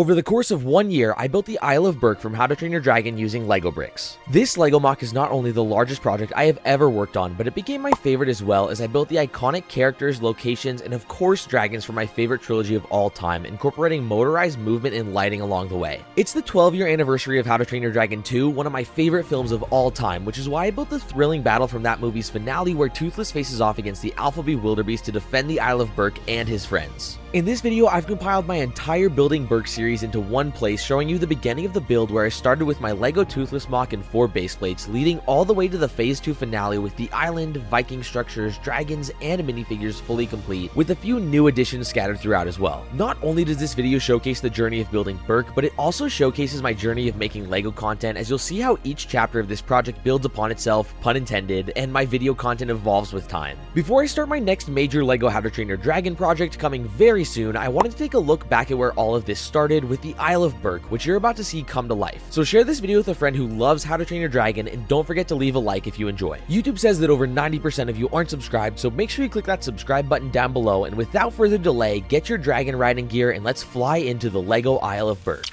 Over the course of 1 year, I built the Isle of Berk from How to Train Your Dragon using LEGO bricks. This LEGO MOC is not only the largest project I have ever worked on, but it became my favorite as well, as I built the iconic characters, locations, and of course dragons for my favorite trilogy of all time, incorporating motorized movement and lighting along the way. It's the 12-year anniversary of How to Train Your Dragon 2, one of my favorite films of all time, which is why I built the thrilling battle from that movie's finale where Toothless faces off against the alpha Bwilderbeast to defend the Isle of Berk and his friends. In this video, I've compiled my entire Building Berk series into one place, showing you the beginning of the build where I started with my LEGO Toothless MOC and 4 base plates, leading all the way to the Phase 2 finale with the island, Viking structures, dragons, and minifigures fully complete, with a few new additions scattered throughout as well. Not only does this video showcase the journey of building Berk, but it also showcases my journey of making LEGO content, as you'll see how each chapter of this project builds upon itself, pun intended, and my video content evolves with time. Before I start my next major LEGO How to Train Your Dragon project coming very soon, I wanted to take a look back at where all of this started with the Isle of Berk, which you're about to see come to life. So share this video with a friend who loves How to Train Your Dragon, and don't forget to leave a like if you enjoy. YouTube says that over 90% of you aren't subscribed, so make sure you click that subscribe button down below, and without further delay, get your dragon riding gear and let's fly into the LEGO Isle of Berk.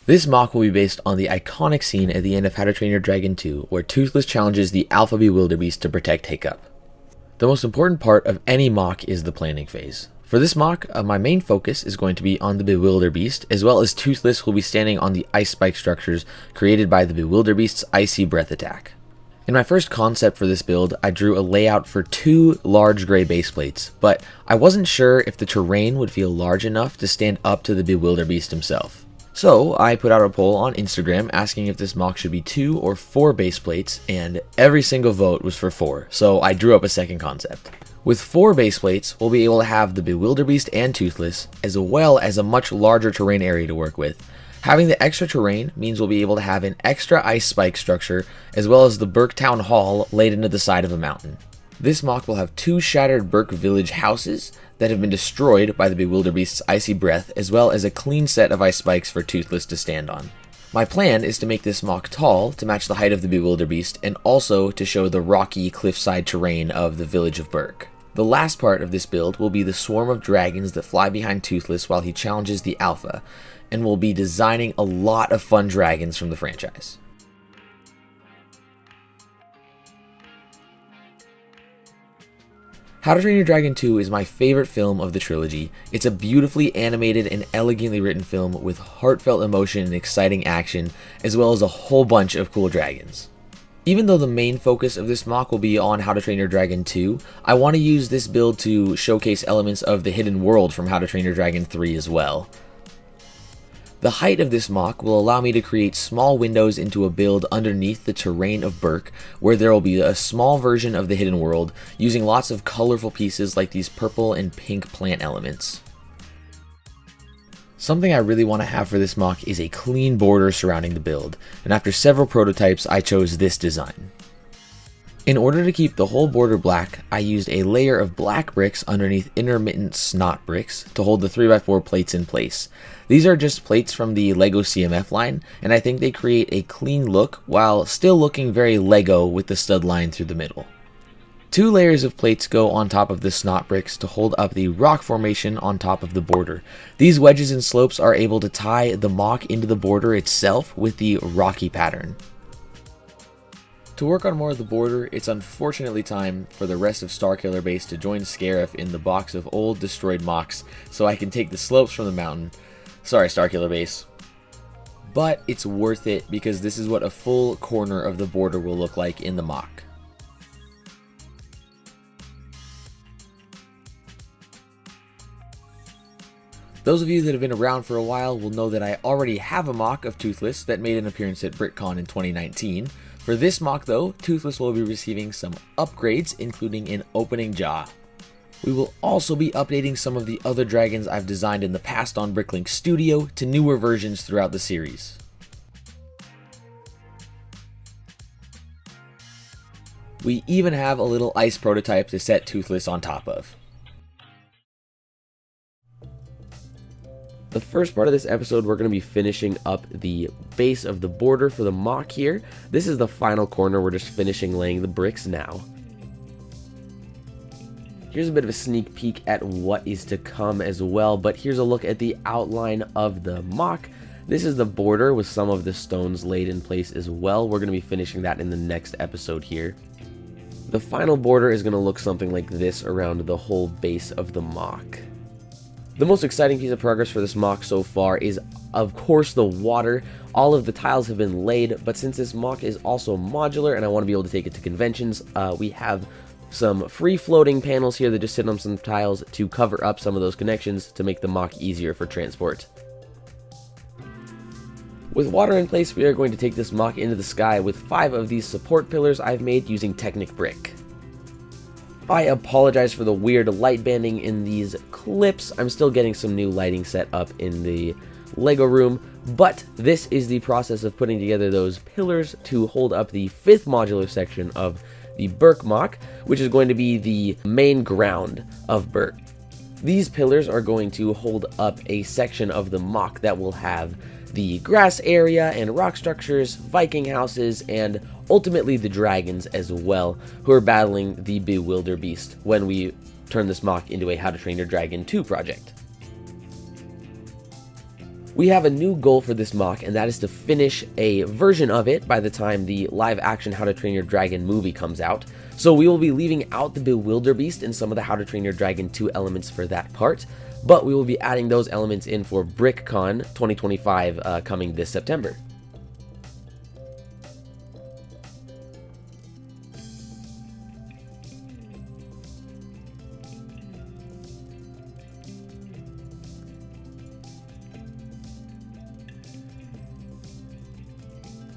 This MOC will be based on the iconic scene at the end of How to Train Your Dragon 2, where Toothless challenges the alpha Bewilderbeast to protect Hiccup. The most important part of any MOC is the planning phase. For this MOC, my main focus is going to be on the Bewilderbeast, as well as Toothless will be standing on the ice spike structures created by the Bewilderbeast's icy breath attack. In my first concept for this build, I drew a layout for 2 large gray base plates, but I wasn't sure if the terrain would feel large enough to stand up to the Bewilderbeast himself. So I put out a poll on Instagram asking if this MOC should be 2 or 4 base plates, and every single vote was for 4, so I drew up a second concept. With 4 base plates, we'll be able to have the Bewilderbeast and Toothless, as well as a much larger terrain area to work with. Having the extra terrain means we'll be able to have an extra ice spike structure, as well as the Berk Town Hall laid into the side of a mountain. This MOC will have 2 shattered Berk Village houses that have been destroyed by the Bewilderbeast's icy breath, as well as a clean set of ice spikes for Toothless to stand on. My plan is to make this MOC tall to match the height of the Bewilderbeast, and also to show the rocky cliffside terrain of the village of Berk. The last part of this build will be the swarm of dragons that fly behind Toothless while he challenges the alpha, and we'll be designing a lot of fun dragons from the franchise. How to Train Your Dragon 2 is my favorite film of the trilogy. It's a beautifully animated and elegantly written film with heartfelt emotion and exciting action, as well as a whole bunch of cool dragons. Even though the main focus of this MOC will be on How to Train Your Dragon 2, I want to use this build to showcase elements of the hidden world from How to Train Your Dragon 3 as well. The height of this MOC will allow me to create small windows into a build underneath the terrain of Berk, where there will be a small version of the hidden world, using lots of colorful pieces like these purple and pink plant elements. Something I really want to have for this MOC is a clean border surrounding the build, and after several prototypes I chose this design. In order to keep the whole border black, I used a layer of black bricks underneath intermittent snot bricks to hold the 3x4 plates in place. These are just plates from the LEGO CMF line, and I think they create a clean look while still looking very LEGO with the stud line through the middle. 2 layers of plates go on top of the snot bricks to hold up the rock formation on top of the border. These wedges and slopes are able to tie the MOC into the border itself with the rocky pattern. To work on more of the border, it's unfortunately time for the rest of Starkiller Base to join Scarif in the box of old destroyed MOCs, so I can take the slopes from the mountain. Sorry, Starkiller Base. But it's worth it because this is what a full corner of the border will look like in the MOC. Those of you that have been around for a while will know that I already have a MOC of Toothless that made an appearance at BrickCon in 2019. For this MOC though, Toothless will be receiving some upgrades, including an opening jaw. We will also be updating some of the other dragons I've designed in the past on Bricklink Studio to newer versions throughout the series. We even have a little ice prototype to set Toothless on top of. The first part of this episode, we're going to be finishing up the base of the border for the MOC here. This is the final corner. We're just finishing laying the bricks now. Here's a bit of a sneak peek at what is to come as well, but here's a look at the outline of the MOC. This is the border with some of the stones laid in place as well. We're going to be finishing that in the next episode here. The final border is going to look something like this around the whole base of the MOC. The most exciting piece of progress for this MOC so far is, of course, the water. All of the tiles have been laid, but since this MOC is also modular and I want to be able to take it to conventions, we have some free floating panels here that just sit on some tiles to cover up some of those connections to make the MOC easier for transport. With water in place, we are going to take this MOC into the sky with 5 of these support pillars I've made using Technic Brick. I apologize for the weird light banding in these clips. I'm still getting some new lighting set up in the LEGO room, but this is the process of putting together those pillars to hold up the 5th modular section of the Berk MOC, which is going to be the main ground of Berk. These pillars are going to hold up a section of the MOC that will have the grass area and rock structures, Viking houses, and ultimately the dragons as well, who are battling the Bewilderbeast when we turn this MOC into a How to Train Your Dragon 2 project. We have a new goal for this MOC, and that is to finish a version of it by the time the live-action How to Train Your Dragon movie comes out. So we will be leaving out the Bewilderbeast and some of the How to Train Your Dragon 2 elements for that part, but we will be adding those elements in for BrickCon 2025 coming this September.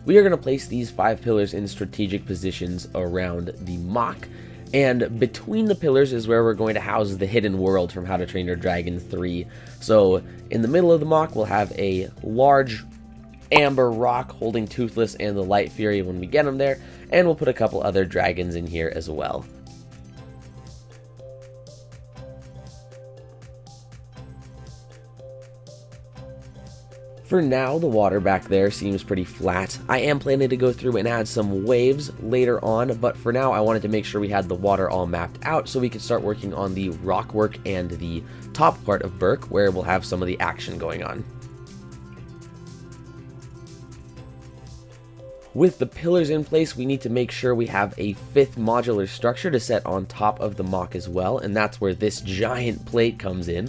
We are going to place these 5 pillars in strategic positions around the MOC, and between the pillars is where we're going to house the hidden world from How to Train Your Dragon 3. So in the middle of the MOC, we'll have a large amber rock holding Toothless and the Light Fury when we get them there, and we'll put a couple other dragons in here as well. For now, the water back there seems pretty flat. I am planning to go through and add some waves later on, but for now I wanted to make sure we had the water all mapped out so we could start working on the Rockwork and the top part of Berk, where we'll have some of the action going on. With the pillars in place, we need to make sure we have a 5th modular structure to set on top of the MOC as well, and that's where this giant plate comes in.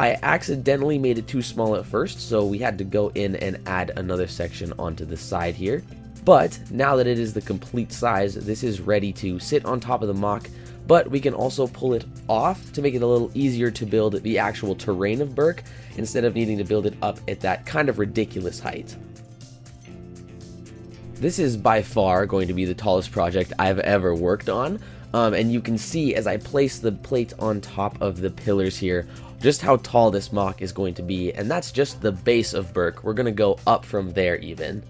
I accidentally made it too small at first, so we had to go in and add another section onto the side here. But now that it is the complete size, this is ready to sit on top of the MOC, but we can also pull it off to make it a little easier to build the actual terrain of Berk instead of needing to build it up at that kind of ridiculous height. This is by far going to be the tallest project I've ever worked on, and you can see as I place the plate on top of the pillars here just how tall this MOC is going to be, and that's just the base of Berk. We're going to go up from there even.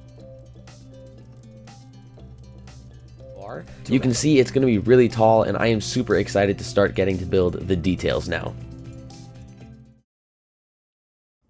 You can see it's going to be really tall, and I am super excited to start getting to build the details now.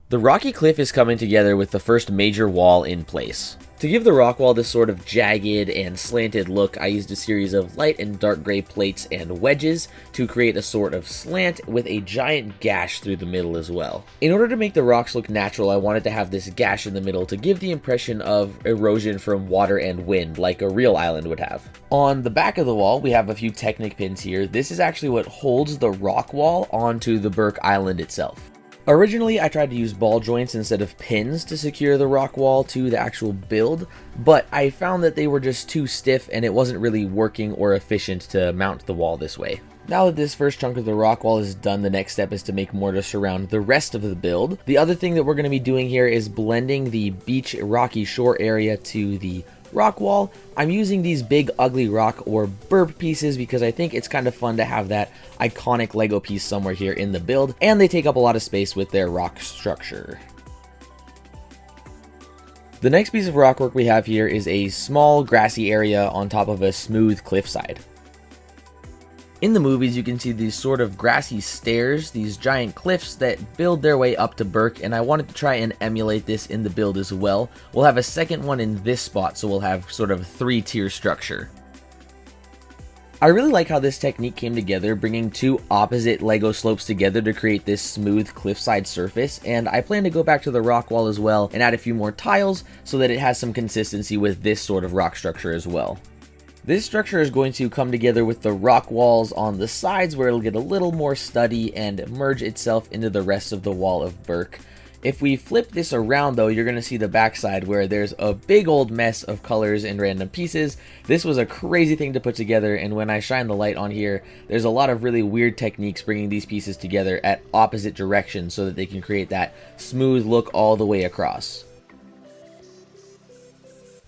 The rocky cliff is coming together with the first major wall in place. To give the rock wall this sort of jagged and slanted look, I used a series of light and dark gray plates and wedges to create a sort of slant with a giant gash through the middle as well. In order to make the rocks look natural, I wanted to have this gash in the middle to give the impression of erosion from water and wind, like a real island would have. On the back of the wall, we have a few Technic pins here. This is actually what holds the rock wall onto the Berk Island itself. Originally, I tried to use ball joints instead of pins to secure the rock wall to the actual build, but I found that they were just too stiff and it wasn't really working or efficient to mount the wall this way. Now that this first chunk of the rock wall is done, the next step is to make mortar surround the rest of the build. The other thing that we're going to be doing here is blending the beach rocky shore area to the rock wall. I'm using these big ugly rock or burp pieces because I think it's kind of fun to have that iconic Lego piece somewhere here in the build, and they take up a lot of space with their rock structure. The next piece of rockwork we have here is a small grassy area on top of a smooth cliffside. In the movies, you can see these sort of grassy stairs, these giant cliffs that build their way up to Berk, and I wanted to try and emulate this in the build as well. We'll have a second one in this spot, so we'll have sort of a 3-tier structure. I really like how this technique came together, bringing two opposite LEGO slopes together to create this smooth cliffside surface, and I plan to go back to the rock wall as well and add a few more tiles so that it has some consistency with this sort of rock structure as well. This structure is going to come together with the rock walls on the sides where it'll get a little more steady and merge itself into the rest of the wall of Berk. If we flip this around though, you're going to see the backside where there's a big old mess of colors and random pieces. This was a crazy thing to put together, and when I shine the light on here, there's a lot of really weird techniques bringing these pieces together at opposite directions so that they can create that smooth look all the way across.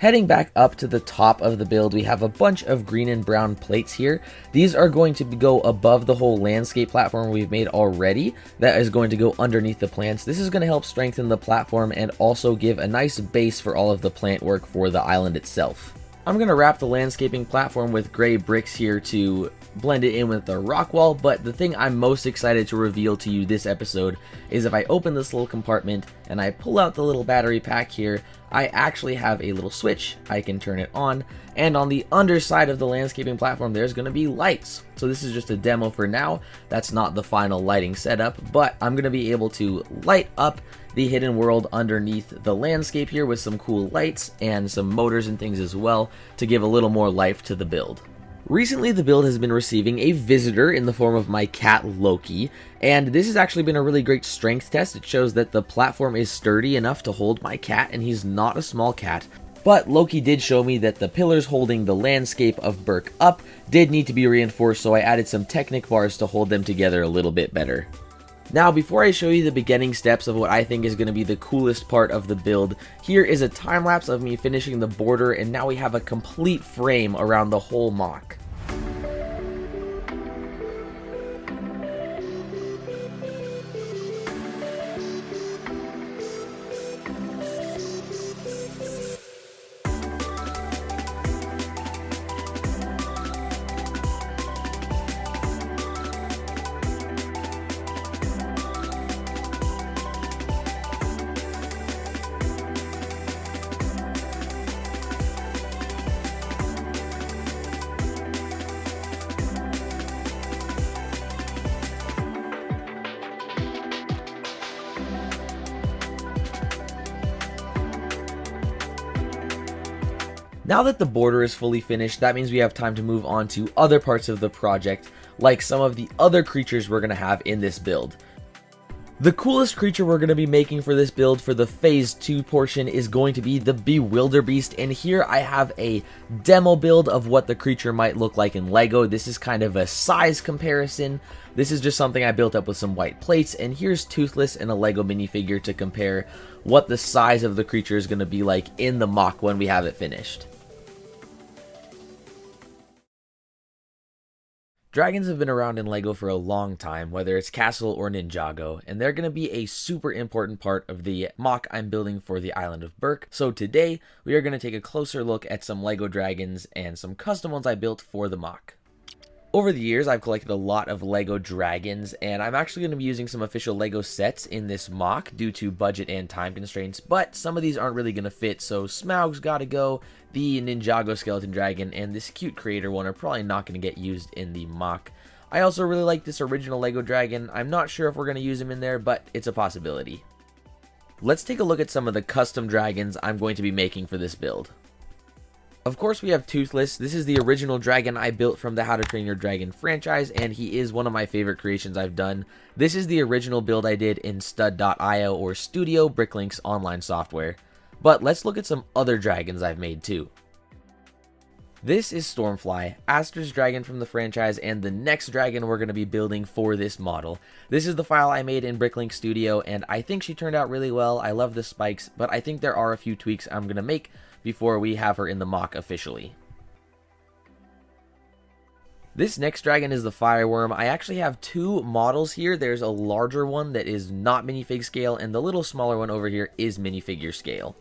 Heading back up to the top of the build, we have a bunch of green and brown plates here. These are going to go above the whole landscape platform we've made already. That is going to go underneath the plants. This is going to help strengthen the platform and also give a nice base for all of the plant work for the island itself. I'm going to wrap the landscaping platform with gray bricks here to blend it in with the rock wall, but the thing I'm most excited to reveal to you this episode is if I open this little compartment and I pull out the little battery pack here, I actually have a little switch. I can turn it on, and on the underside of the landscaping platform there's going to be lights. So this is just a demo for now. That's not the final lighting setup, but I'm going to be able to light up the hidden world underneath the landscape here with some cool lights and some motors and things as well to give a little more life to the build. Recently, the build has been receiving a visitor in the form of my cat Loki, and this has actually been a really great strength test. It shows that the platform is sturdy enough to hold my cat, and he's not a small cat. But Loki did show me that the pillars holding the landscape of Berk up did need to be reinforced, so I added some Technic bars to hold them together a little bit better. Now, before I show you the beginning steps of what I think is going to be the coolest part of the build, here is a time lapse of me finishing the border, and now we have a complete frame around the whole MOC. Now that the border is fully finished, that means we have time to move on to other parts of the project, like some of the other creatures we're going to have in this build. The coolest creature we're going to be making for this build for the Phase 2 portion is going to be the Bewilderbeast, and here I have a demo build of what the creature might look like in LEGO. This is kind of a size comparison. This is just something I built up with some white plates, and here's Toothless and a LEGO minifigure to compare what the size of the creature is going to be like in the MOC when we have it finished. Dragons have been around in LEGO for a long time, whether it's Castle or Ninjago, and they're going to be a super important part of the MOC I'm building for the Island of Berk. So today, we are going to take a closer look at some LEGO dragons and some custom ones I built for the MOC. Over the years, I've collected a lot of LEGO dragons, and I'm actually going to be using some official LEGO sets in this MOC due to budget and time constraints, but some of these aren't really going to fit, so Smaug's gotta go, the Ninjago skeleton dragon, and this cute creator one are probably not going to get used in the MOC. I also really like this original LEGO dragon. I'm not sure if we're going to use him in there, but it's a possibility. Let's take a look at some of the custom dragons I'm going to be making for this build. Of course, we have Toothless. This is the original dragon I built from the How to Train Your Dragon franchise, and he is one of my favorite creations I've done. This is the original build I did in stud.io or Studio, Bricklink's online software. But let's look at some other dragons I've made too. This is Stormfly, Aster's dragon from the franchise, and the next dragon we're going to be building for this model. This is the file I made in Bricklink Studio, and I think she turned out really well. I love the spikes, but I think there are a few tweaks I'm going to make before we have her in the MOC officially. This next dragon is the Fireworm. I actually have two models here. There's a larger one that is not minifig scale, and the little smaller one over here is minifigure scale.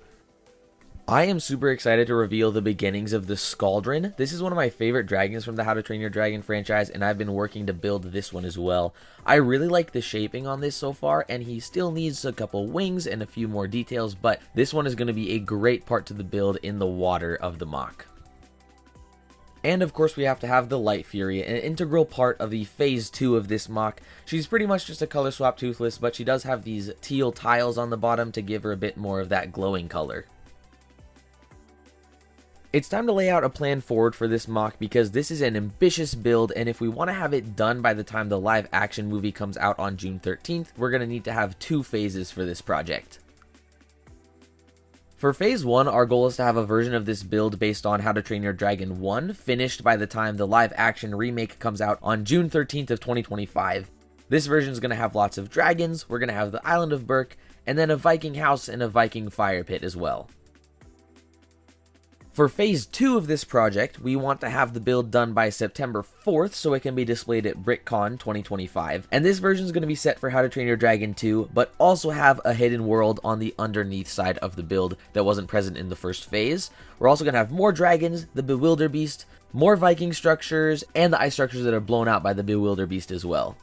I am super excited to reveal the beginnings of the Skaldron. This is one of my favorite dragons from the How to Train Your Dragon franchise, and I've been working to build this one as well. I really like the shaping on this so far, and he still needs a couple wings and a few more details, but this one is going to be a great part to the build in the water of the MOC. And of course we have to have the Light Fury, an integral part of the Phase 2 of this MOC. She's pretty much just a color swap Toothless, but she does have these teal tiles on the bottom to give her a bit more of that glowing color. It's time to lay out a plan forward for this MOC because this is an ambitious build, and if we want to have it done by the time the live action movie comes out on June 13th, we're going to need to have 2 phases for this project. For Phase 1, our goal is to have a version of this build based on How to Train Your Dragon 1 finished by the time the live action remake comes out on June 13th of 2025. This version is going to have lots of dragons, we're going to have the Island of Berk, and then a Viking house and a Viking fire pit as well. For Phase 2 of this project, we want to have the build done by September 4th so it can be displayed at BrickCon 2025. And this version is going to be set for How to Train Your Dragon 2, but also have a hidden world on the underneath side of the build that wasn't present in the first phase. We're also going to have more dragons, the Bewilderbeast, more Viking structures, and the ice structures that are blown out by the Bewilderbeast as well.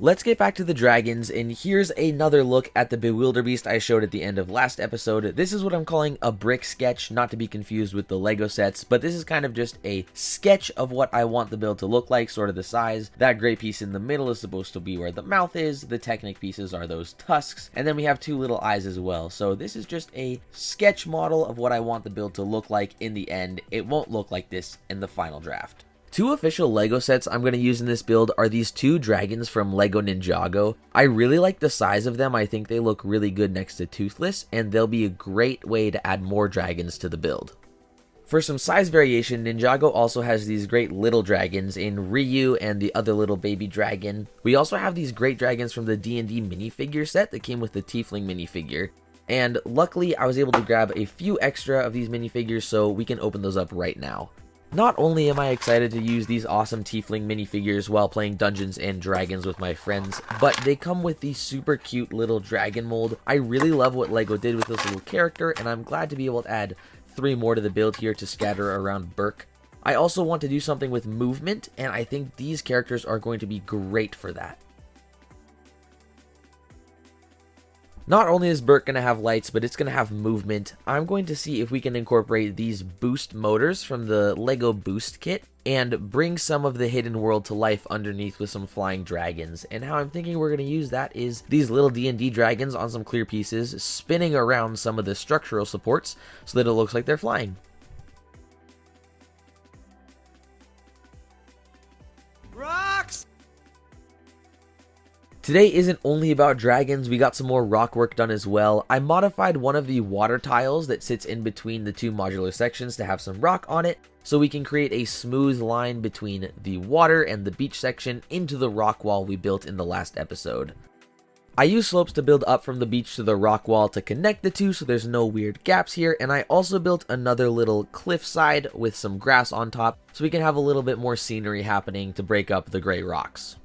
Let's get back to the dragons, and here's another look at the Bewilderbeast I showed at the end of last episode. This is what I'm calling a brick sketch, not to be confused with the LEGO sets, but this is kind of just a sketch of what I want the build to look like, sort of the size. That gray piece in the middle is supposed to be where the mouth is, the Technic pieces are those tusks, and then we have 2 little eyes as well. So this is just a sketch model of what I want the build to look like in the end. It won't look like this in the final draft. 2 official LEGO sets I'm going to use in this build are these 2 dragons from LEGO Ninjago. I really like the size of them. I think they look really good next to Toothless, and they'll be a great way to add more dragons to the build. For some size variation, Ninjago also has these great little dragons in Ryu and the other little baby dragon. We also have these great dragons from the D&D minifigure set that came with the Tiefling minifigure. And luckily, I was able to grab a few extra of these minifigures so we can open those up right now. Not only am I excited to use these awesome Tiefling minifigures while playing Dungeons and Dragons with my friends, but they come with the super cute little dragon mold. I really love what LEGO did with this little character, and I'm glad to be able to add 3 more to the build here to scatter around Berk. I also want to do something with movement, and I think these characters are going to be great for that. Not only is Berk going to have lights, but it's going to have movement. I'm going to see if we can incorporate these boost motors from the LEGO Boost kit and bring some of the hidden world to life underneath with some flying dragons. And how I'm thinking we're going to use that is these little D&D dragons on some clear pieces spinning around some of the structural supports so that it looks like they're flying. Rocks! Today isn't only about dragons, we got some more rock work done as well. I modified one of the water tiles that sits in between the 2 modular sections to have some rock on it, so we can create a smooth line between the water and the beach section into the rock wall we built in the last episode. I use slopes to build up from the beach to the rock wall to connect the 2 so there's no weird gaps here, and I also built another little cliff side with some grass on top so we can have a little bit more scenery happening to break up the gray rocks.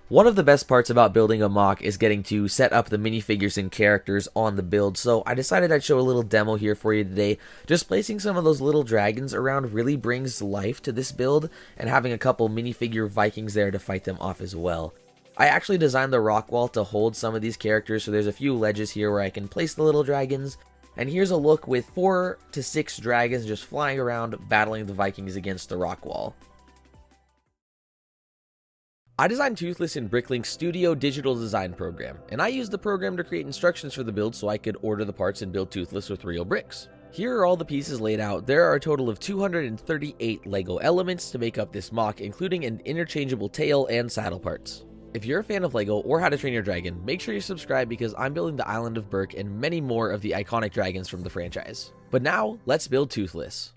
One of the best parts about building a MOC is getting to set up the minifigures and characters on the build, so I decided I'd show a little demo here for you today. Just placing some of those little dragons around really brings life to this build, and having a couple minifigure Vikings there to fight them off as well. I actually designed the rock wall to hold some of these characters, so there's a few ledges here where I can place the little dragons. And here's a look with 4 to 6 dragons just flying around battling the Vikings against the rock wall. I designed Toothless in Bricklink's Studio digital design program, and I used the program to create instructions for the build so I could order the parts and build Toothless with real bricks. Here are all the pieces laid out. There are a total of 238 LEGO elements to make up this MOC, including an interchangeable tail and saddle parts. If you're a fan of LEGO or How to Train Your Dragon, make sure you subscribe because I'm building the Island of Berk and many more of the iconic dragons from the franchise. But now, let's build Toothless.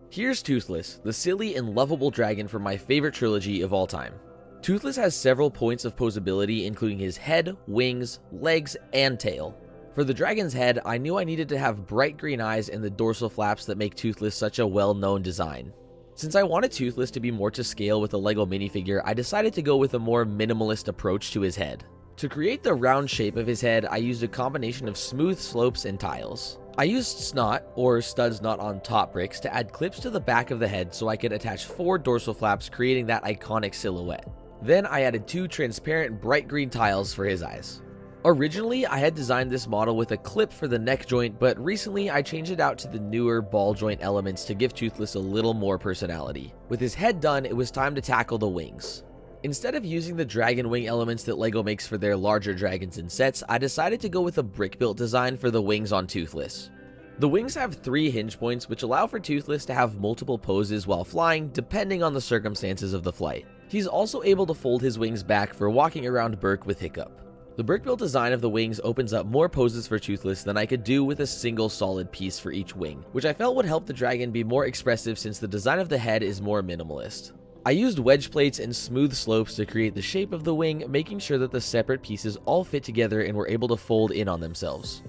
Here's Toothless, the silly and lovable dragon from my favorite trilogy of all time. Toothless has several points of posability, including his head, wings, legs, and tail. For the dragon's head, I knew I needed to have bright green eyes and the dorsal flaps that make Toothless such a well-known design. Since I wanted Toothless to be more to scale with a LEGO minifigure, I decided to go with a more minimalist approach to his head. To create the round shape of his head, I used a combination of smooth slopes and tiles. I used snot, or studs not on top bricks, to add clips to the back of the head so I could attach 4 dorsal flaps, creating that iconic silhouette. Then I added 2 transparent bright green tiles for his eyes. Originally, I had designed this model with a clip for the neck joint, but recently I changed it out to the newer ball joint elements to give Toothless a little more personality. With his head done, it was time to tackle the wings. Instead of using the dragon wing elements that LEGO makes for their larger dragons and sets, I decided to go with a brick-built design for the wings on Toothless. The wings have 3 hinge points, which allow for Toothless to have multiple poses while flying, depending on the circumstances of the flight. He's also able to fold his wings back for walking around Berk with Hiccup. The brick-built design of the wings opens up more poses for Toothless than I could do with a single solid piece for each wing, which I felt would help the dragon be more expressive since the design of the head is more minimalist. I used wedge plates and smooth slopes to create the shape of the wing, making sure that the separate pieces all fit together and were able to fold in on themselves.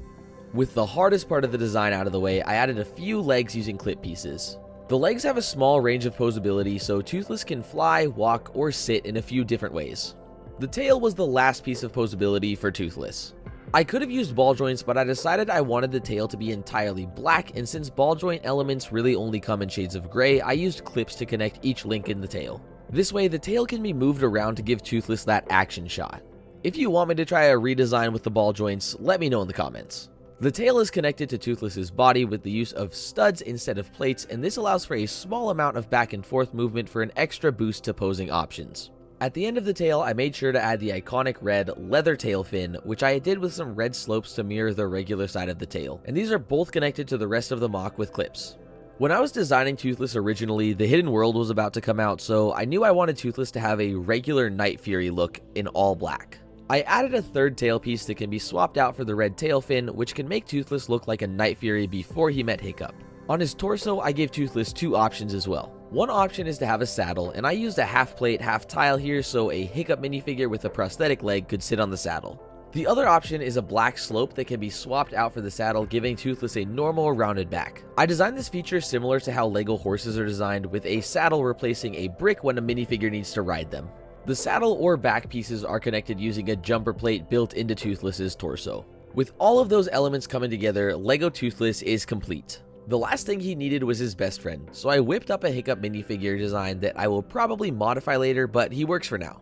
With the hardest part of the design out of the way, I added a few legs using clip pieces. The legs have a small range of posability, so Toothless can fly, walk, or sit in a few different ways. The tail was the last piece of posability for Toothless. I could have used ball joints, but I decided I wanted the tail to be entirely black, and since ball joint elements really only come in shades of gray, I used clips to connect each link in the tail. This way, the tail can be moved around to give Toothless that action shot. If you want me to try a redesign with the ball joints, let me know in the comments. The tail is connected to Toothless's body with the use of studs instead of plates, and this allows for a small amount of back and forth movement for an extra boost to posing options. At the end of the tail, I made sure to add the iconic red leather tail fin, which I did with some red slopes to mirror the regular side of the tail, and these are both connected to the rest of the MOC with clips. When I was designing Toothless originally, the Hidden World was about to come out, so I knew I wanted Toothless to have a regular Night Fury look in all black. I added a third tail piece that can be swapped out for the red tail fin, which can make Toothless look like a Night Fury before he met Hiccup. On his torso, I gave Toothless 2 options as well. One option is to have a saddle, and I used a half plate, half tile here so a Hiccup minifigure with a prosthetic leg could sit on the saddle. The other option is a black slope that can be swapped out for the saddle, giving Toothless a normal rounded back. I designed this feature similar to how LEGO horses are designed, with a saddle replacing a brick when a minifigure needs to ride them. The saddle or back pieces are connected using a jumper plate built into Toothless's torso. With all of those elements coming together, LEGO Toothless is complete. The last thing he needed was his best friend, so I whipped up a Hiccup minifigure design that I will probably modify later, but he works for now.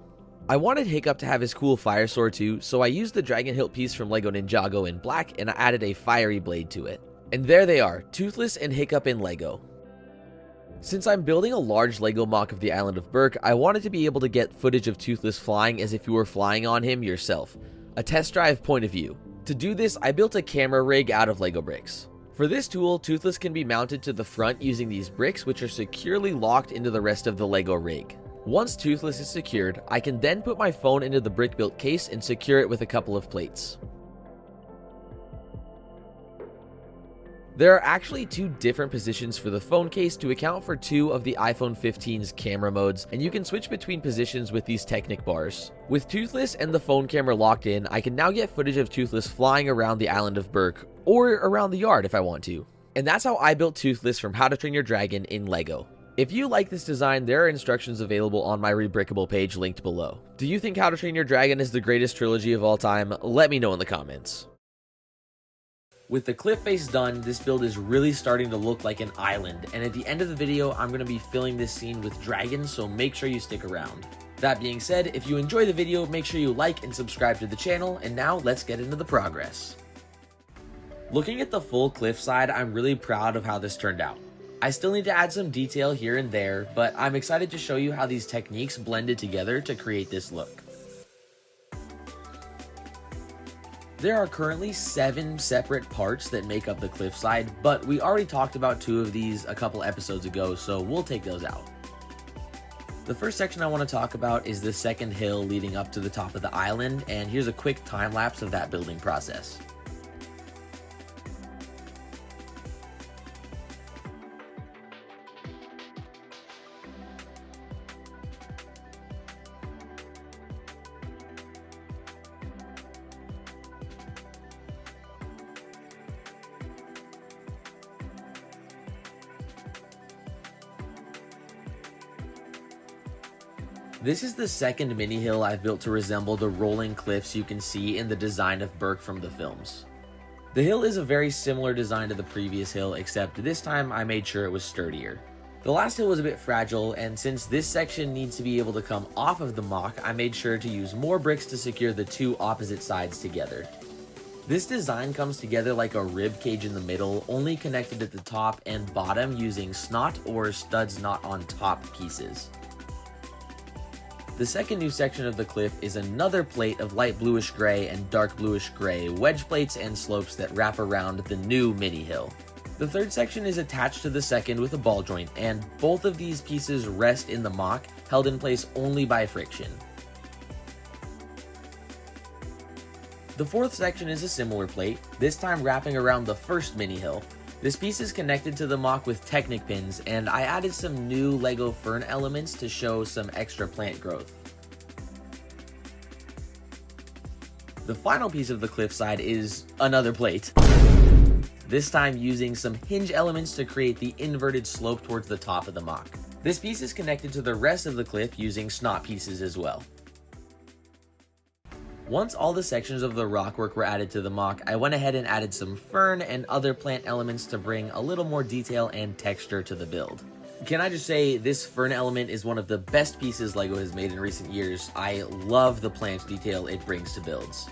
I wanted Hiccup to have his cool fire sword too, so I used the dragon hilt piece from LEGO Ninjago in black and I added a fiery blade to it. And there they are, Toothless and Hiccup in LEGO. Since I'm building a large LEGO MOC of the Island of Berk, I wanted to be able to get footage of Toothless flying as if you were flying on him yourself. A test drive point of view. To do this, I built a camera rig out of LEGO bricks. For this tool, Toothless can be mounted to the front using these bricks, which are securely locked into the rest of the LEGO rig. Once Toothless is secured, I can then put my phone into the brick-built case and secure it with a couple of plates. There are actually 2 different positions for the phone case to account for 2 of the iPhone 15's camera modes, and you can switch between positions with these Technic bars. With Toothless and the phone camera locked in, I can now get footage of Toothless flying around the Island of Berk, or around the yard if I want to. And that's how I built Toothless from How to Train Your Dragon in LEGO. If you like this design, there are instructions available on my Rebrickable page linked below. Do you think How to Train Your Dragon is the greatest trilogy of all time? Let me know in the comments. With the cliff face done, this build is really starting to look like an island, and at the end of the video, I'm going to be filling this scene with dragons, so make sure you stick around. That being said, if you enjoy the video, make sure you like and subscribe to the channel, and now let's get into the progress. Looking at the full cliff side, I'm really proud of how this turned out. I still need to add some detail here and there, but I'm excited to show you how these techniques blended together to create this look. There are currently 7 separate parts that make up the cliffside, but we already talked about 2 of these a couple episodes ago, so we'll take those out. The first section I want to talk about is the second hill leading up to the top of the island, and here's a quick time lapse of that building process. This is the second mini hill I've built to resemble the rolling cliffs you can see in the design of Berk from the films. The hill is a very similar design to the previous hill, except this time I made sure it was sturdier. The last hill was a bit fragile, and since this section needs to be able to come off of the MOC, I made sure to use more bricks to secure the two opposite sides together. This design comes together like a rib cage in the middle, only connected at the top and bottom using snot or studs not on top pieces. The second new section of the cliff is another plate of light bluish gray and dark bluish gray wedge plates and slopes that wrap around the new mini hill. The third section is attached to the second with a ball joint, and both of these pieces rest in the MOC, held in place only by friction. The fourth section is a similar plate, this time wrapping around the first mini hill. This piece is connected to the MOC with Technic pins, and I added some new LEGO fern elements to show some extra plant growth. The final piece of the cliffside is another plate, this time using some hinge elements to create the inverted slope towards the top of the MOC. This piece is connected to the rest of the cliff using snot pieces as well. Once all the sections of the Rockwork were added to the MOC, I went ahead and added some fern and other plant elements to bring a little more detail and texture to the build. Can I just say, this fern element is one of the best pieces LEGO has made in recent years. I love the plant detail it brings to builds.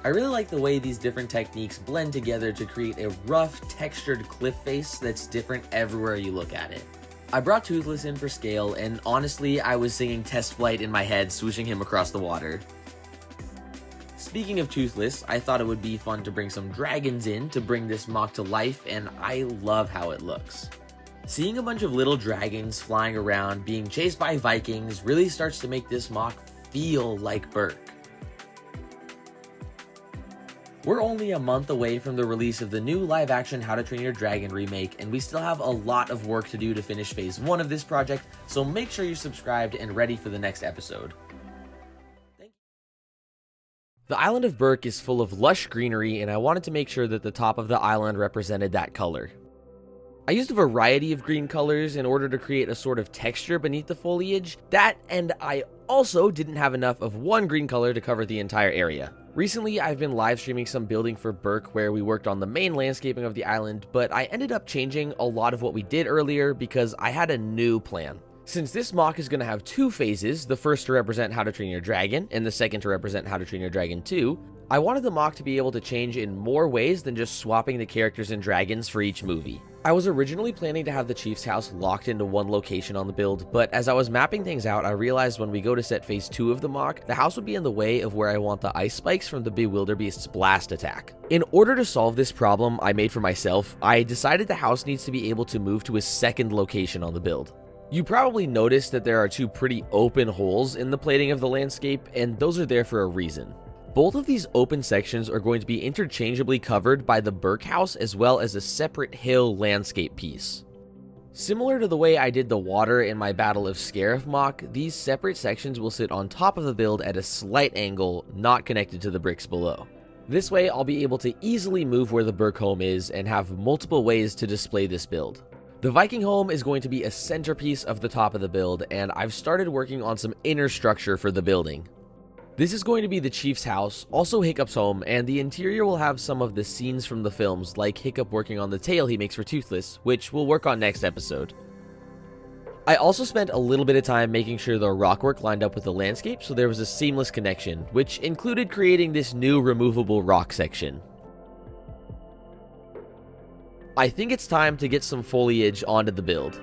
I really like the way these different techniques blend together to create a rough, textured cliff face that's different everywhere you look at it. I brought Toothless in for scale, and honestly, I was singing Test Flight in my head, swooshing him across the water. Speaking of Toothless, I thought it would be fun to bring some dragons in to bring this MOC to life, and I love how it looks. Seeing a bunch of little dragons flying around, being chased by Vikings, really starts to make this MOC feel like Berk. We're only a month away from the release of the new live-action How to Train Your Dragon remake, and we still have a lot of work to do to finish phase 1 of this project, so make sure you're subscribed and ready for the next episode. The island of Berk is full of lush greenery, and I wanted to make sure that the top of the island represented that color. I used a variety of green colors in order to create a sort of texture beneath the foliage. And I also didn't have enough of one green color to cover the entire area. Recently, I've been live streaming some building for Berk where we worked on the main landscaping of the island, but I ended up changing a lot of what we did earlier because I had a new plan. Since this MOC is going to have two phases, the first to represent How to Train Your Dragon, and the second to represent How to Train Your Dragon 2, I wanted the MOC to be able to change in more ways than just swapping the characters and dragons for each movie. I was originally planning to have the Chief's house locked into one location on the build, but as I was mapping things out, I realized when we go to set phase 2 of the MOC, the house would be in the way of where I want the ice spikes from the Bwilderbeast's blast attack. In order to solve this problem I made for myself, I decided the house needs to be able to move to a second location on the build. You probably noticed that there are two pretty open holes in the plating of the landscape, and those are there for a reason. Both of these open sections are going to be interchangeably covered by the Berk house as well as a separate hill landscape piece. Similar to the way I did the water in my Battle of Scarif MOC, these separate sections will sit on top of the build at a slight angle, not connected to the bricks below. This way I'll be able to easily move where the Berk home is and have multiple ways to display this build. The Viking home is going to be a centerpiece of the top of the build, and I've started working on some inner structure for the building. This is going to be the Chief's house, also Hiccup's home, and the interior will have some of the scenes from the films, like Hiccup working on the tail he makes for Toothless, which we'll work on next episode. I also spent a little bit of time making sure the Rockwork lined up with the landscape so there was a seamless connection, which included creating this new removable rock section. I think it's time to get some foliage onto the build.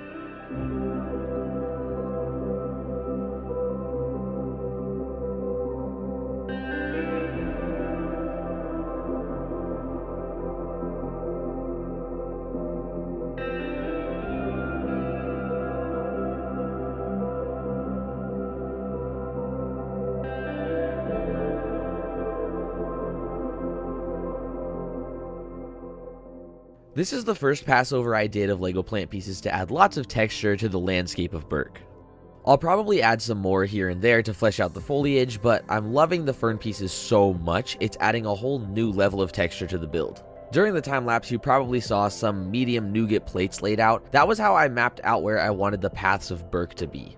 This is the first passover I did of LEGO plant pieces to add lots of texture to the landscape of Berk. I'll probably add some more here and there to flesh out the foliage, but I'm loving the fern pieces so much, it's adding a whole new level of texture to the build. During the time lapse, you probably saw some medium nougat plates laid out. That was how I mapped out where I wanted the paths of Berk to be.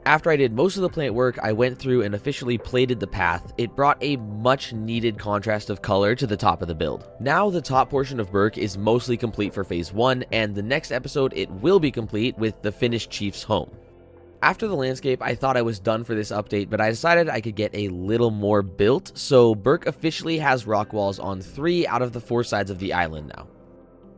After I did most of the plant work, I went through and officially plated the path. It brought a much needed contrast of color to the top of the build. Now the top portion of Berk is mostly complete for phase 1, and the next episode it will be complete with the finished chief's home. After the landscape, I thought I was done for this update, but I decided I could get a little more built, so Berk officially has rock walls on 3 out of the 4 sides of the island now.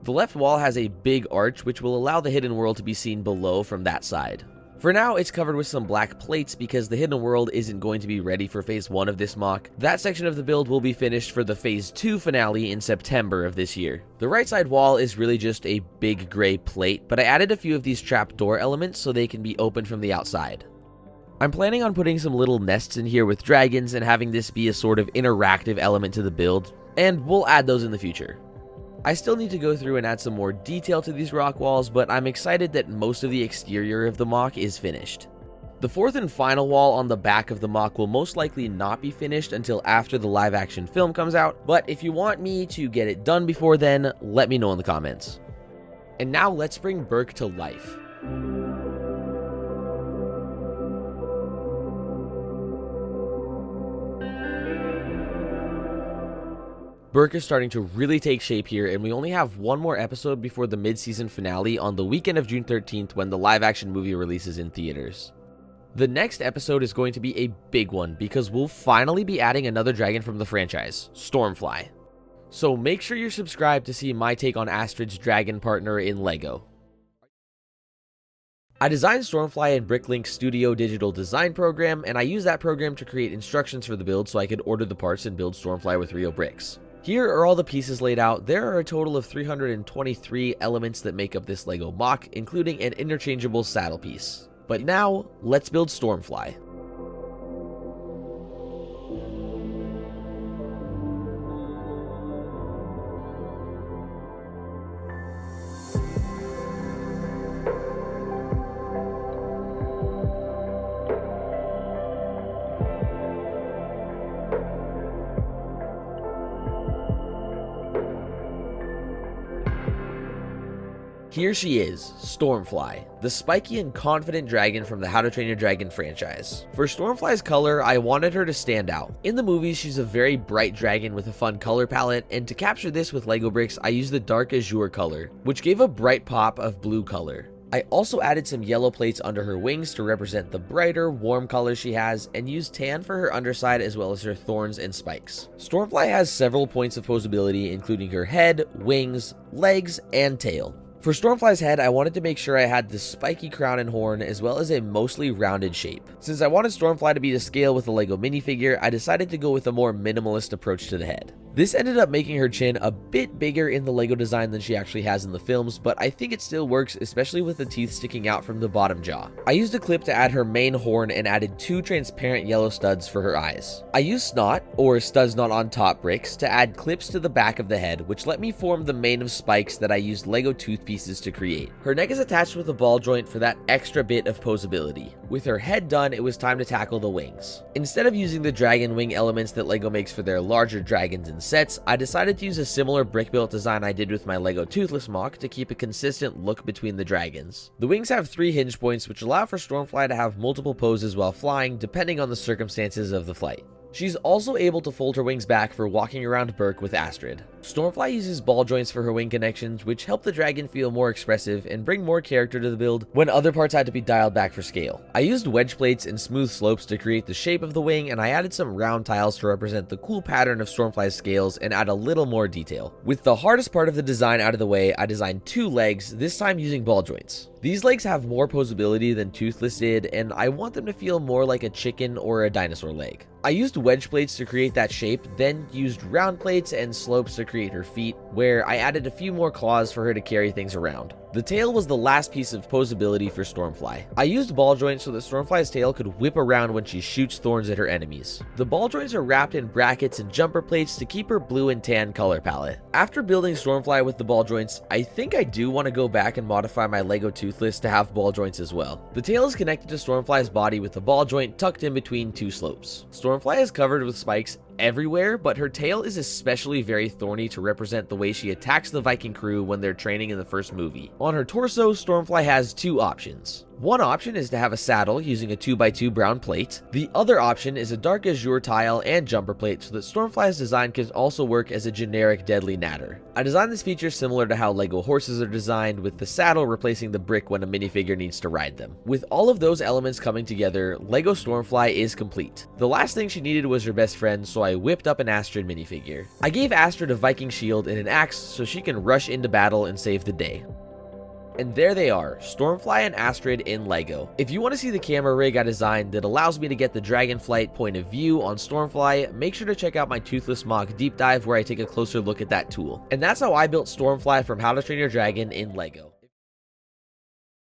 The left wall has a big arch which will allow the hidden world to be seen below from that side. For now, it's covered with some black plates because the hidden world isn't going to be ready for phase 1 of this MOC. That section of the build will be finished for the phase 2 finale in September of this year. The right side wall is really just a big gray plate, but I added a few of these trapdoor elements so they can be opened from the outside. I'm planning on putting some little nests in here with dragons and having this be a sort of interactive element to the build, and we'll add those in the future. I still need to go through and add some more detail to these rock walls, but I'm excited that most of the exterior of the MOC is finished. The 4th and final wall on the back of the MOC will most likely not be finished until after the live action film comes out, but if you want me to get it done before then, let me know in the comments. And now let's bring Berk to life. Berk is starting to really take shape here, and we only have one more episode before the mid-season finale on the weekend of June 13th when the live-action movie releases in theaters. The next episode is going to be a big one because we'll finally be adding another dragon from the franchise, Stormfly. So make sure you're subscribed to see my take on Astrid's dragon partner in LEGO. I designed Stormfly in Bricklink's Studio Digital Design program, and I used that program to create instructions for the build so I could order the parts and build Stormfly with real bricks. Here are all the pieces laid out. There are a total of 323 elements that make up this LEGO MOC, including an interchangeable saddle piece. But now, let's build Stormfly. Here she is, Stormfly, the spiky and confident dragon from the How to Train Your Dragon franchise. For Stormfly's color, I wanted her to stand out. In the movies, she's a very bright dragon with a fun color palette, and to capture this with LEGO bricks, I used the dark azure color, which gave a bright pop of blue color. I also added some yellow plates under her wings to represent the brighter, warm color she has, and used tan for her underside as well as her thorns and spikes. Stormfly has several points of posability, including her head, wings, legs, and tail. For Stormfly's head, I wanted to make sure I had the spiky crown and horn as well as a mostly rounded shape. Since I wanted Stormfly to be to scale with a LEGO minifigure, I decided to go with a more minimalist approach to the head. This ended up making her chin a bit bigger in the LEGO design than she actually has in the films, but I think it still works, especially with the teeth sticking out from the bottom jaw. I used a clip to add her main horn and added 2 transparent yellow studs for her eyes. I used snot, or studs not on top bricks, to add clips to the back of the head, which let me form the mane of spikes that I used LEGO tooth pieces to create. Her neck is attached with a ball joint for that extra bit of posability. With her head done, it was time to tackle the wings. Instead of using the dragon wing elements that LEGO makes for their larger dragons and sets, I decided to use a similar brick built design I did with my LEGO Toothless MOC to keep a consistent look between the dragons. The wings have 3 hinge points which allow for Stormfly to have multiple poses while flying depending on the circumstances of the flight. She's also able to fold her wings back for walking around Berk with Astrid. Stormfly uses ball joints for her wing connections, which help the dragon feel more expressive and bring more character to the build when other parts had to be dialed back for scale. I used wedge plates and smooth slopes to create the shape of the wing, and I added some round tiles to represent the cool pattern of Stormfly's scales and add a little more detail. With the hardest part of the design out of the way, I designed 2 legs, this time using ball joints. These legs have more posability than Toothless did, and I want them to feel more like a chicken or a dinosaur leg. I used wedge plates to create that shape, then used round plates and slopes to create her feet, where I added a few more claws for her to carry things around. The tail was the last piece of posability for Stormfly. I used ball joints so that Stormfly's tail could whip around when she shoots thorns at her enemies. The ball joints are wrapped in brackets and jumper plates to keep her blue and tan color palette. After building Stormfly with the ball joints, I think I do want to go back and modify my LEGO Toothless to have ball joints as well. The tail is connected to Stormfly's body with the ball joint tucked in between 2 slopes. Stormfly is covered with spikes everywhere, but her tail is especially very thorny to represent the way she attacks the Viking crew when they're training in the first movie. On her torso, Stormfly has 2 options. One option is to have a saddle using a 2x2 brown plate. The other option is a dark azure tile and jumper plate so that Stormfly's design can also work as a generic deadly natter. I designed this feature similar to how LEGO horses are designed, with the saddle replacing the brick when a minifigure needs to ride them. With all of those elements coming together, LEGO Stormfly is complete. The last thing she needed was her best friend, so I whipped up an Astrid minifigure. I gave Astrid a Viking shield and an axe so she can rush into battle and save the day. And there they are, Stormfly and Astrid in LEGO. If you want to see the camera rig I designed that allows me to get the dragonflight point of view on Stormfly, make sure to check out my Toothless MOC deep dive where I take a closer look at that tool. And that's how I built Stormfly from How to Train Your Dragon in LEGO.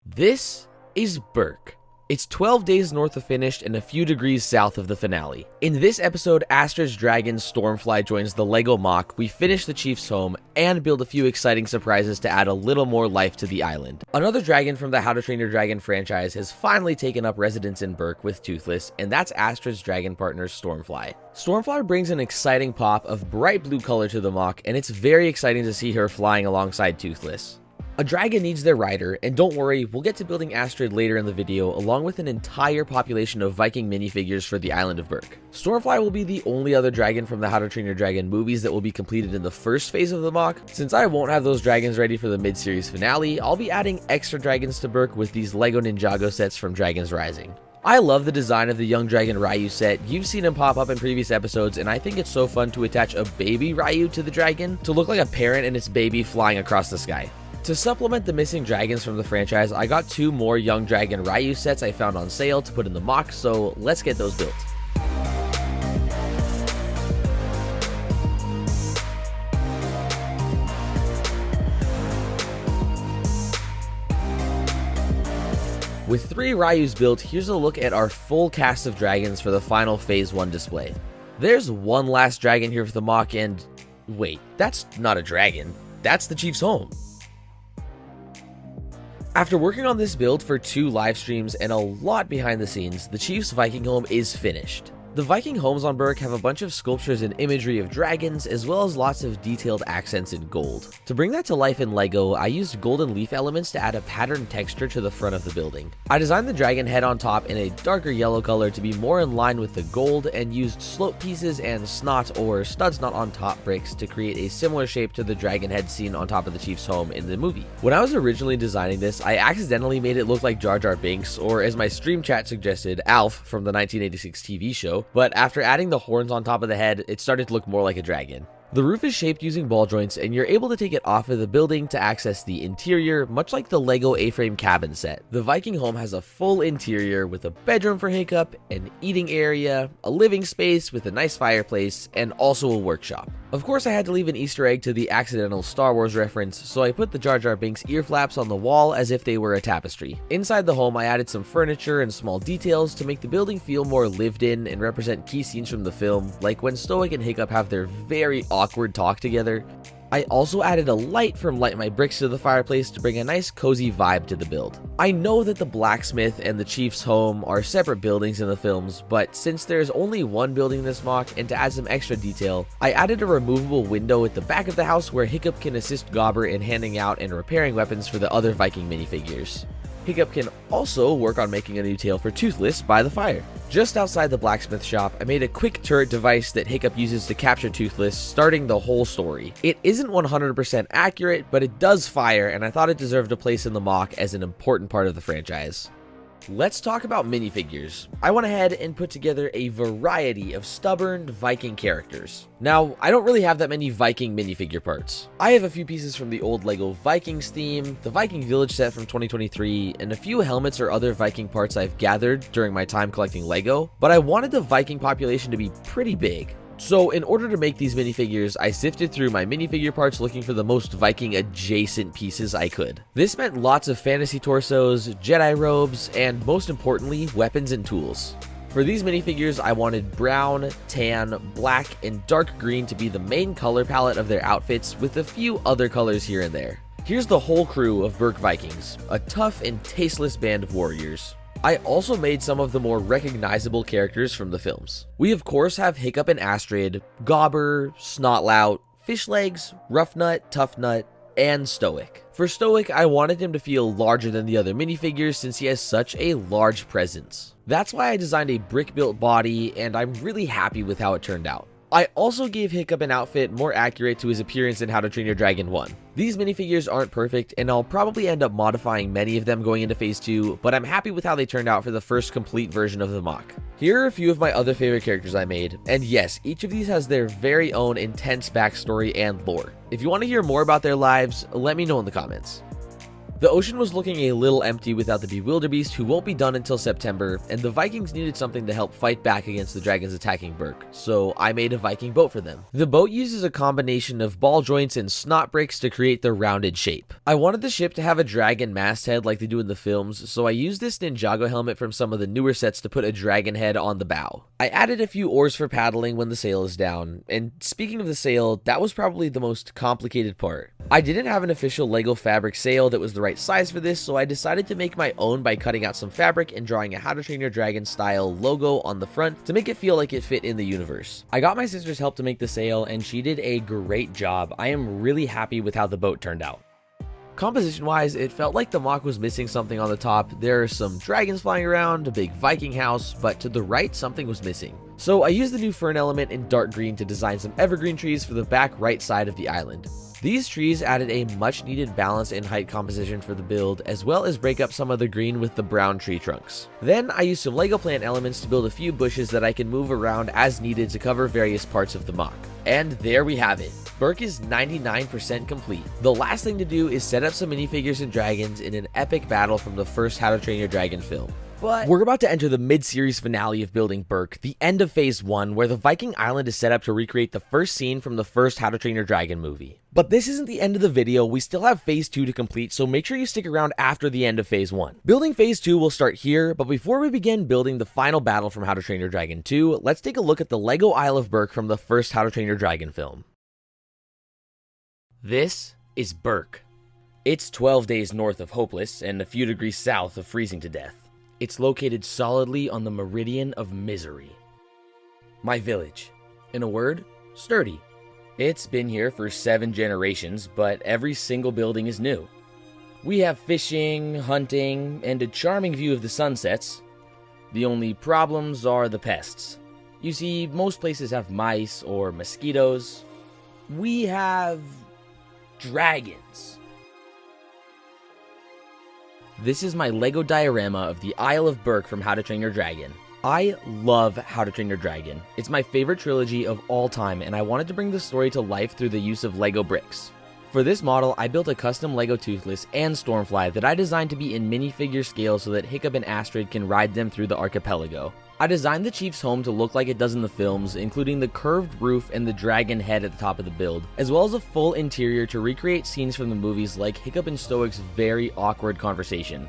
This is Berk. It's 12 days north of finished and a few degrees south of the finale. In this episode, Astrid's dragon Stormfly joins the LEGO MOC, we finish the chief's home, and build a few exciting surprises to add a little more life to the island. Another dragon from the How to Train Your Dragon franchise has finally taken up residence in Berk with Toothless, and that's Astrid's dragon partner Stormfly. Stormfly brings an exciting pop of bright blue color to the MOC, and it's very exciting to see her flying alongside Toothless. A dragon needs their rider, and don't worry, we'll get to building Astrid later in the video along with an entire population of Viking minifigures for the island of Berk. Stormfly will be the only other dragon from the How to Train Your Dragon movies that will be completed in the first phase of the MOC. Since I won't have those dragons ready for the mid-series finale, I'll be adding extra dragons to Berk with these LEGO Ninjago sets from Dragons Rising. I love the design of the young dragon Ryu set. You've seen him pop up in previous episodes, and I think it's so fun to attach a baby Ryu to the dragon to look like a parent and its baby flying across the sky. To supplement the missing dragons from the franchise, I got 2 more young dragon Ryu sets I found on sale to put in the MOC, so let's get those built. With 3 Ryus built, here's a look at our full cast of dragons for the final Phase 1 display. There's one last dragon here for the MOC, and wait, that's not a dragon, that's the chief's home. After working on this build for 2 live streams and a lot behind the scenes, the Chief's Viking home is finished. The Viking homes on Berk have a bunch of sculptures and imagery of dragons, as well as lots of detailed accents in gold. To bring that to life in LEGO, I used golden leaf elements to add a patterned texture to the front of the building. I designed the dragon head on top in a darker yellow color to be more in line with the gold, and used slope pieces and snot or studs not on top bricks to create a similar shape to the dragon head seen on top of the chief's home in the movie. When I was originally designing this, I accidentally made it look like Jar Jar Binks, or as my stream chat suggested, Alf from the 1986 TV show, but after adding the horns on top of the head, it started to look more like a dragon. The roof is shaped using ball joints, and you're able to take it off of the building to access the interior, much like the LEGO A-frame cabin set. The Viking home has a full interior with a bedroom for Hiccup, an eating area, a living space with a nice fireplace, and also a workshop. Of course, I had to leave an Easter egg to the accidental Star Wars reference, so I put the Jar Jar Binks ear flaps on the wall as if they were a tapestry. Inside the home, I added some furniture and small details to make the building feel more lived in and represent key scenes from the film, like when Stoic and Hiccup have their very awkward talk together. I also added a light from Light My Bricks to the fireplace to bring a nice cozy vibe to the build. I know that the blacksmith and the chief's home are separate buildings in the films, but since there's only one building in this MOC, and to add some extra detail, I added a removable window at the back of the house where Hiccup can assist Gobber in handing out and repairing weapons for the other Viking minifigures. Hiccup can also work on making a new tail for Toothless by the fire. Just outside the blacksmith shop, I made a quick turret device that Hiccup uses to capture Toothless, starting the whole story. It isn't 100% accurate, but it does fire, and I thought it deserved a place in the MOC as an important part of the franchise. Let's talk about minifigures. I went ahead and put together a variety of stubborn Viking characters. Now, I don't really have that many Viking minifigure parts. I have a few pieces from the old LEGO Vikings theme, the Viking Village set from 2023, and a few helmets or other Viking parts I've gathered during my time collecting LEGO, but I wanted the Viking population to be pretty big. So in order to make these minifigures, I sifted through my minifigure parts looking for the most Viking adjacent pieces I could. This meant lots of fantasy torsos, Jedi robes, and most importantly, weapons and tools. For these minifigures, I wanted brown, tan, black, and dark green to be the main color palette of their outfits, with a few other colors here and there. Here's the whole crew of Berk Vikings, a tough and tasteless band of warriors. I also made some of the more recognizable characters from the films. We of course have Hiccup and Astrid, Gobber, Snotlout, Fishlegs, Roughnut, Toughnut, and Stoic. For Stoic, I wanted him to feel larger than the other minifigures since he has such a large presence. That's why I designed a brick-built body, and I'm really happy with how it turned out. I also gave Hiccup an outfit more accurate to his appearance in How to Train Your Dragon 1. These minifigures aren't perfect, and I'll probably end up modifying many of them going into Phase 2, but I'm happy with how they turned out for the first complete version of the MOC. Here are a few of my other favorite characters I made, and yes, each of these has their very own intense backstory and lore. If you want to hear more about their lives, let me know in the comments. The ocean was looking a little empty without the Bewilderbeast, who won't be done until September, and the Vikings needed something to help fight back against the dragons attacking Berk, so I made a Viking boat for them. The boat uses a combination of ball joints and snot bricks to create the rounded shape. I wanted the ship to have a dragon masthead like they do in the films, so I used this Ninjago helmet from some of the newer sets to put a dragon head on the bow. I added a few oars for paddling when the sail is down, and speaking of the sail, that was probably the most complicated part. I didn't have an official LEGO fabric sail that was the right size for this, so I decided to make my own by cutting out some fabric and drawing a How to Train Your Dragon style logo on the front to make it feel like it fit in the universe. I got my sister's help to make the sail, and she did a great job. I am really happy with how the boat turned out. Composition wise, it felt like the MOC was missing something on the top. There are some dragons flying around, a big Viking house, but to the right something was missing. So I used the new fern element in dark green to design some evergreen trees for the back right side of the island. These trees added a much needed balance in height composition for the build, as well as break up some of the green with the brown tree trunks. Then I used some LEGO plant elements to build a few bushes that I can move around as needed to cover various parts of the MOC. And there we have it. Berk is 99% complete. The last thing to do is set up some minifigures and dragons in an epic battle from the first How to Train Your Dragon film. But we're about to enter the mid-series finale of building Berk, the end of Phase 1, where the Viking Island is set up to recreate the first scene from the first How to Train Your Dragon movie. But this isn't the end of the video, we still have Phase 2 to complete, so make sure you stick around after the end of Phase 1. Building Phase 2 will start here, but before we begin building the final battle from How to Train Your Dragon 2, let's take a look at the LEGO Isle of Berk from the first How to Train Your Dragon film. This is Berk. It's 12 days north of Hopeless and a few degrees south of freezing to death. It's located solidly on the meridian of misery. My village. In a word, sturdy. It's been here for 7 generations, but every single building is new. We have fishing, hunting, and a charming view of the sunsets. The only problems are the pests. You see, most places have mice or mosquitoes. We have dragons. This is my LEGO diorama of the Isle of Berk from How to Train Your Dragon. I love How to Train Your Dragon. It's my favorite trilogy of all time, and I wanted to bring the story to life through the use of LEGO bricks. For this model, I built a custom LEGO Toothless and Stormfly that I designed to be in minifigure scale so that Hiccup and Astrid can ride them through the archipelago. I designed the chief's home to look like it does in the films, including the curved roof and the dragon head at the top of the build, as well as a full interior to recreate scenes from the movies like Hiccup and Stoic's very awkward conversation.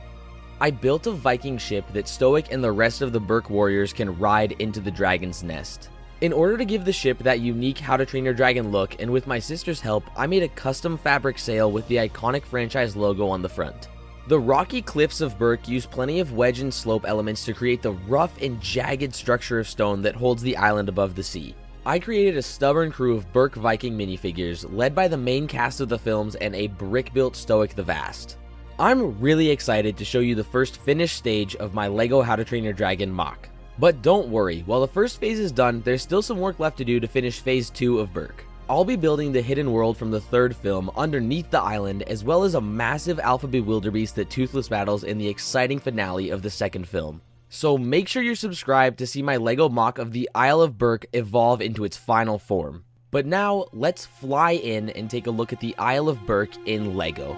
I built a Viking ship that Stoic and the rest of the Berk warriors can ride into the dragon's nest. In order to give the ship that unique How to Train Your Dragon look, and with my sister's help, I made a custom fabric sail with the iconic franchise logo on the front. The rocky Cliffs of Berk use plenty of wedge and slope elements to create the rough and jagged structure of stone that holds the island above the sea. I created a stubborn crew of Berk Viking minifigures, led by the main cast of the films and a brick-built Stoic the Vast. I'm really excited to show you the first finished stage of my LEGO How to Train Your Dragon MOC. But don't worry, while the first phase is done, there's still some work left to do to finish Phase 2 of Berk. I'll be building the hidden world from the third film underneath the island, as well as a massive alpha Bwilderbeast that Toothless battles in the exciting finale of the second film. So make sure you're subscribed to see my LEGO MOC of the Isle of Berk evolve into its final form. But now, let's fly in and take a look at the Isle of Berk in LEGO.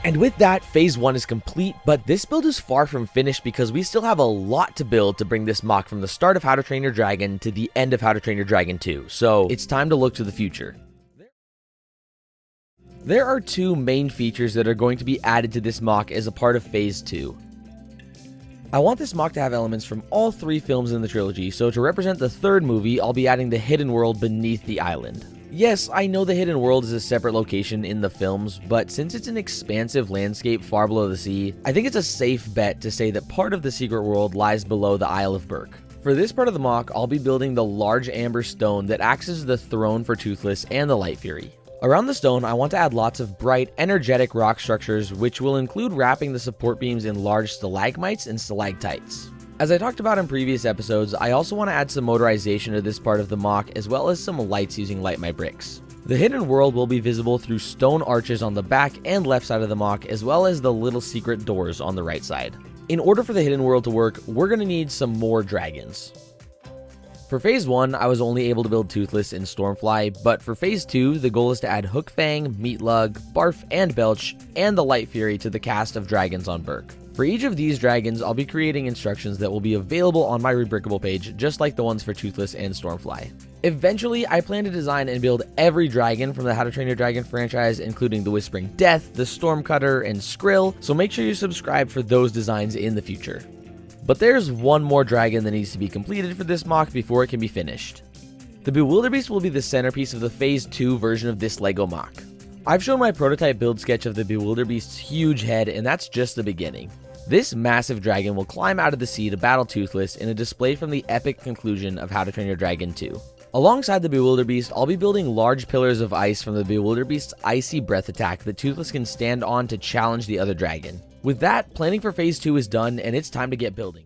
And with that, phase 1 is complete, but this build is far from finished because we still have a lot to build to bring this MOC from the start of How to Train Your Dragon to the end of How to Train Your Dragon 2, so it's time to look to the future. There are two main features that are going to be added to this MOC as a part of phase 2. I want this MOC to have elements from all 3 films in the trilogy, so to represent the third movie, I'll be adding the hidden world beneath the island. Yes, I know the hidden world is a separate location in the films, but since it's an expansive landscape far below the sea, I think it's a safe bet to say that part of the secret world lies below the Isle of Berk. For this part of the MOC, I'll be building the large amber stone that acts as the throne for Toothless and the Light Fury. Around the stone, I want to add lots of bright, energetic rock structures, which will include wrapping the support beams in large stalagmites and stalactites. As I talked about in previous episodes, I also want to add some motorization to this part of the MOC, as well as some lights using Light My Bricks. The hidden world will be visible through stone arches on the back and left side of the MOC, as well as the little secret doors on the right side. In order for the hidden world to work, we're going to need some more dragons. For phase 1, I was only able to build Toothless and Stormfly, but for phase 2, the goal is to add Hookfang, Meatlug, Barf, and Belch, and the Light Fury to the cast of dragons on Berk. For each of these dragons, I'll be creating instructions that will be available on my Rebrickable page, just like the ones for Toothless and Stormfly. Eventually, I plan to design and build every dragon from the How to Train Your Dragon franchise, including the Whispering Death, the Stormcutter, and Skrill, so make sure you subscribe for those designs in the future. But there's one more dragon that needs to be completed for this MOC before it can be finished. The Bewilderbeast will be the centerpiece of the phase 2 version of this LEGO MOC. I've shown my prototype build sketch of the Bewilderbeast's huge head, and that's just the beginning. This massive dragon will climb out of the sea to battle Toothless in a display from the epic conclusion of How to Train Your Dragon 2. Alongside the Bewilderbeast, I'll be building large pillars of ice from the Bewilderbeast's icy breath attack that Toothless can stand on to challenge the other dragon. With that, planning for phase 2 is done, and it's time to get building.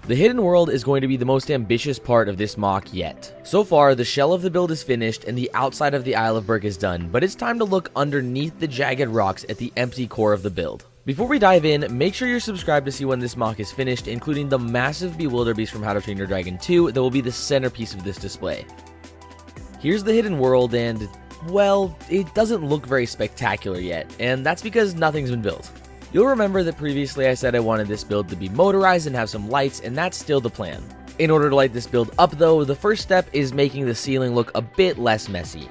The hidden world is going to be the most ambitious part of this MOC yet. So far, the shell of the build is finished and the outside of the Isle of Berk is done, but it's time to look underneath the jagged rocks at the empty core of the build. Before we dive in, make sure you're subscribed to see when this MOC is finished, including the massive Bewilderbeast from How to Train Your Dragon 2 that will be the centerpiece of this display. Here's the hidden world, and, well, it doesn't look very spectacular yet, and that's because nothing's been built. You'll remember that previously I said I wanted this build to be motorized and have some lights, and that's still the plan. In order to light this build up though, the first step is making the ceiling look a bit less messy.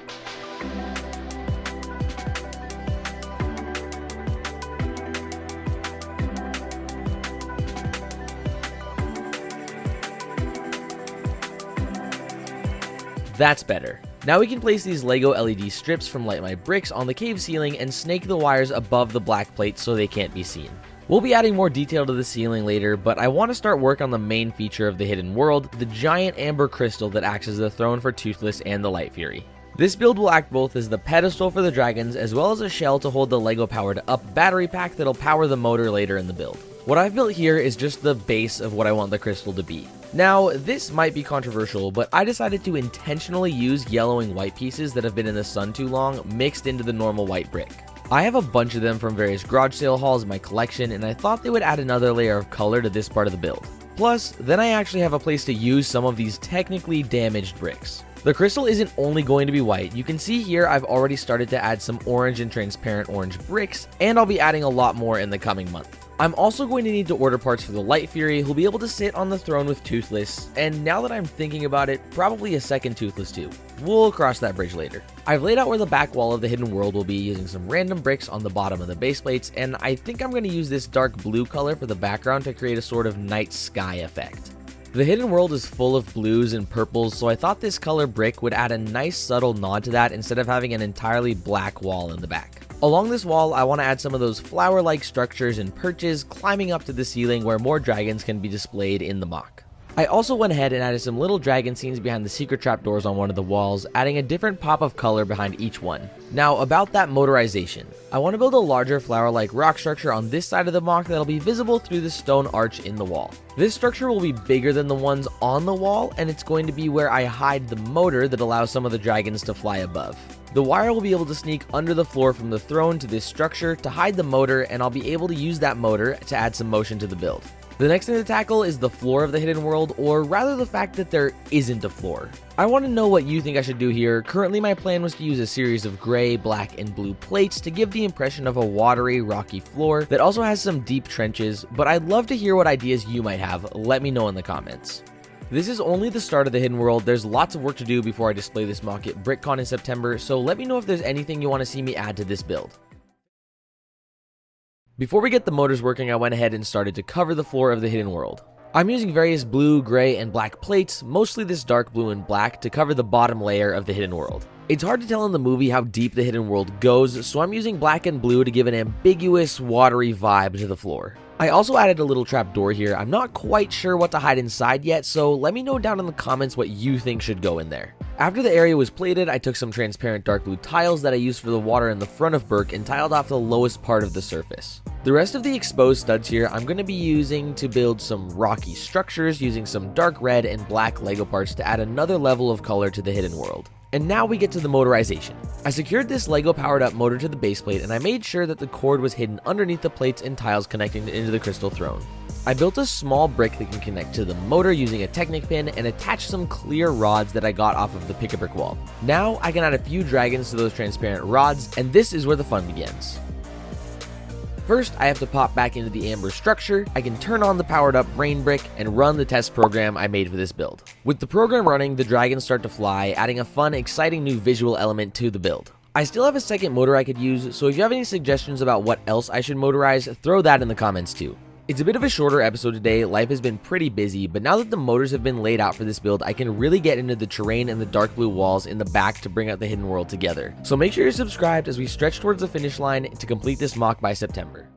That's better. Now we can place these LEGO LED strips from Light My Bricks on the cave ceiling and snake the wires above the black plate so they can't be seen. We'll be adding more detail to the ceiling later, but I want to start work on the main feature of the hidden world, the giant amber crystal that acts as the throne for Toothless and the Light Fury. This build will act both as the pedestal for the dragons as well as a shell to hold the LEGO powered up battery pack that'll power the motor later in the build. What I've built here is just the base of what I want the crystal to be. Now, this might be controversial, but I decided to intentionally use yellowing white pieces that have been in the sun too long mixed into the normal white brick. I have a bunch of them from various garage sale hauls in my collection, and I thought they would add another layer of color to this part of the build. Plus, then I actually have a place to use some of these technically damaged bricks. The crystal isn't only going to be white. You can see here I've already started to add some orange and transparent orange bricks, and I'll be adding a lot more in the coming month. I'm also going to need to order parts for the Light Fury, who'll be able to sit on the throne with Toothless, and now that I'm thinking about it, probably a second Toothless too. We'll cross that bridge later. I've laid out where the back wall of the hidden world will be using some random bricks on the bottom of the base plates, and I think I'm going to use this dark blue color for the background to create a sort of night sky effect. The hidden world is full of blues and purples, so I thought this color brick would add a nice subtle nod to that instead of having an entirely black wall in the back. Along this wall, I want to add some of those flower-like structures and perches climbing up to the ceiling where more dragons can be displayed in the MOC. I also went ahead and added some little dragon scenes behind the secret trapdoors on one of the walls, adding a different pop of color behind each one. Now about that motorization. I want to build a larger flower-like rock structure on this side of the MOC that'll be visible through the stone arch in the wall. This structure will be bigger than the ones on the wall, and it's going to be where I hide the motor that allows some of the dragons to fly above. The wire will be able to sneak under the floor from the throne to this structure to hide the motor, and I'll be able to use that motor to add some motion to the build. The next thing to tackle is the floor of the hidden world, or rather the fact that there isn't a floor. I want to know what you think I should do here. Currently my plan was to use a series of gray, black, and blue plates to give the impression of a watery, rocky floor that also has some deep trenches, but I'd love to hear what ideas you might have. Let me know in the comments. This is only the start of the hidden world. There's lots of work to do before I display this MOC at BrickCon in September, so let me know if there's anything you want to see me add to this build. Before we get the motors working, I went ahead and started to cover the floor of the hidden world. I'm using various blue, gray, and black plates, mostly this dark blue and black, to cover the bottom layer of the hidden world. It's hard to tell in the movie how deep the hidden world goes, so I'm using black and blue to give an ambiguous, watery vibe to the floor. I also added a little trapdoor here. I'm not quite sure what to hide inside yet, so let me know down in the comments what you think should go in there. After the area was plated, I took some transparent dark blue tiles that I used for the water in the front of Berk and tiled off the lowest part of the surface. The rest of the exposed studs here I'm going to be using to build some rocky structures using some dark red and black LEGO parts to add another level of color to the hidden world. And now we get to the motorization. I secured this LEGO powered up motor to the base plate, and I made sure that the cord was hidden underneath the plates and tiles connecting into the crystal throne. I built a small brick that can connect to the motor using a Technic pin and attached some clear rods that I got off of the pick-a-brick wall. Now I can add a few dragons to those transparent rods, and this is where the fun begins. First, I have to pop back into the amber structure. I can turn on the powered up rain brick and run the test program I made for this build. With the program running, the dragons start to fly, adding a fun, exciting new visual element to the build. I still have a second motor I could use, so if you have any suggestions about what else I should motorize, throw that in the comments too. It's a bit of a shorter episode today. Life has been pretty busy, but now that the motors have been laid out for this build, I can really get into the terrain and the dark blue walls in the back to bring out the hidden world together. So make sure you're subscribed as we stretch towards the finish line to complete this MOC by September.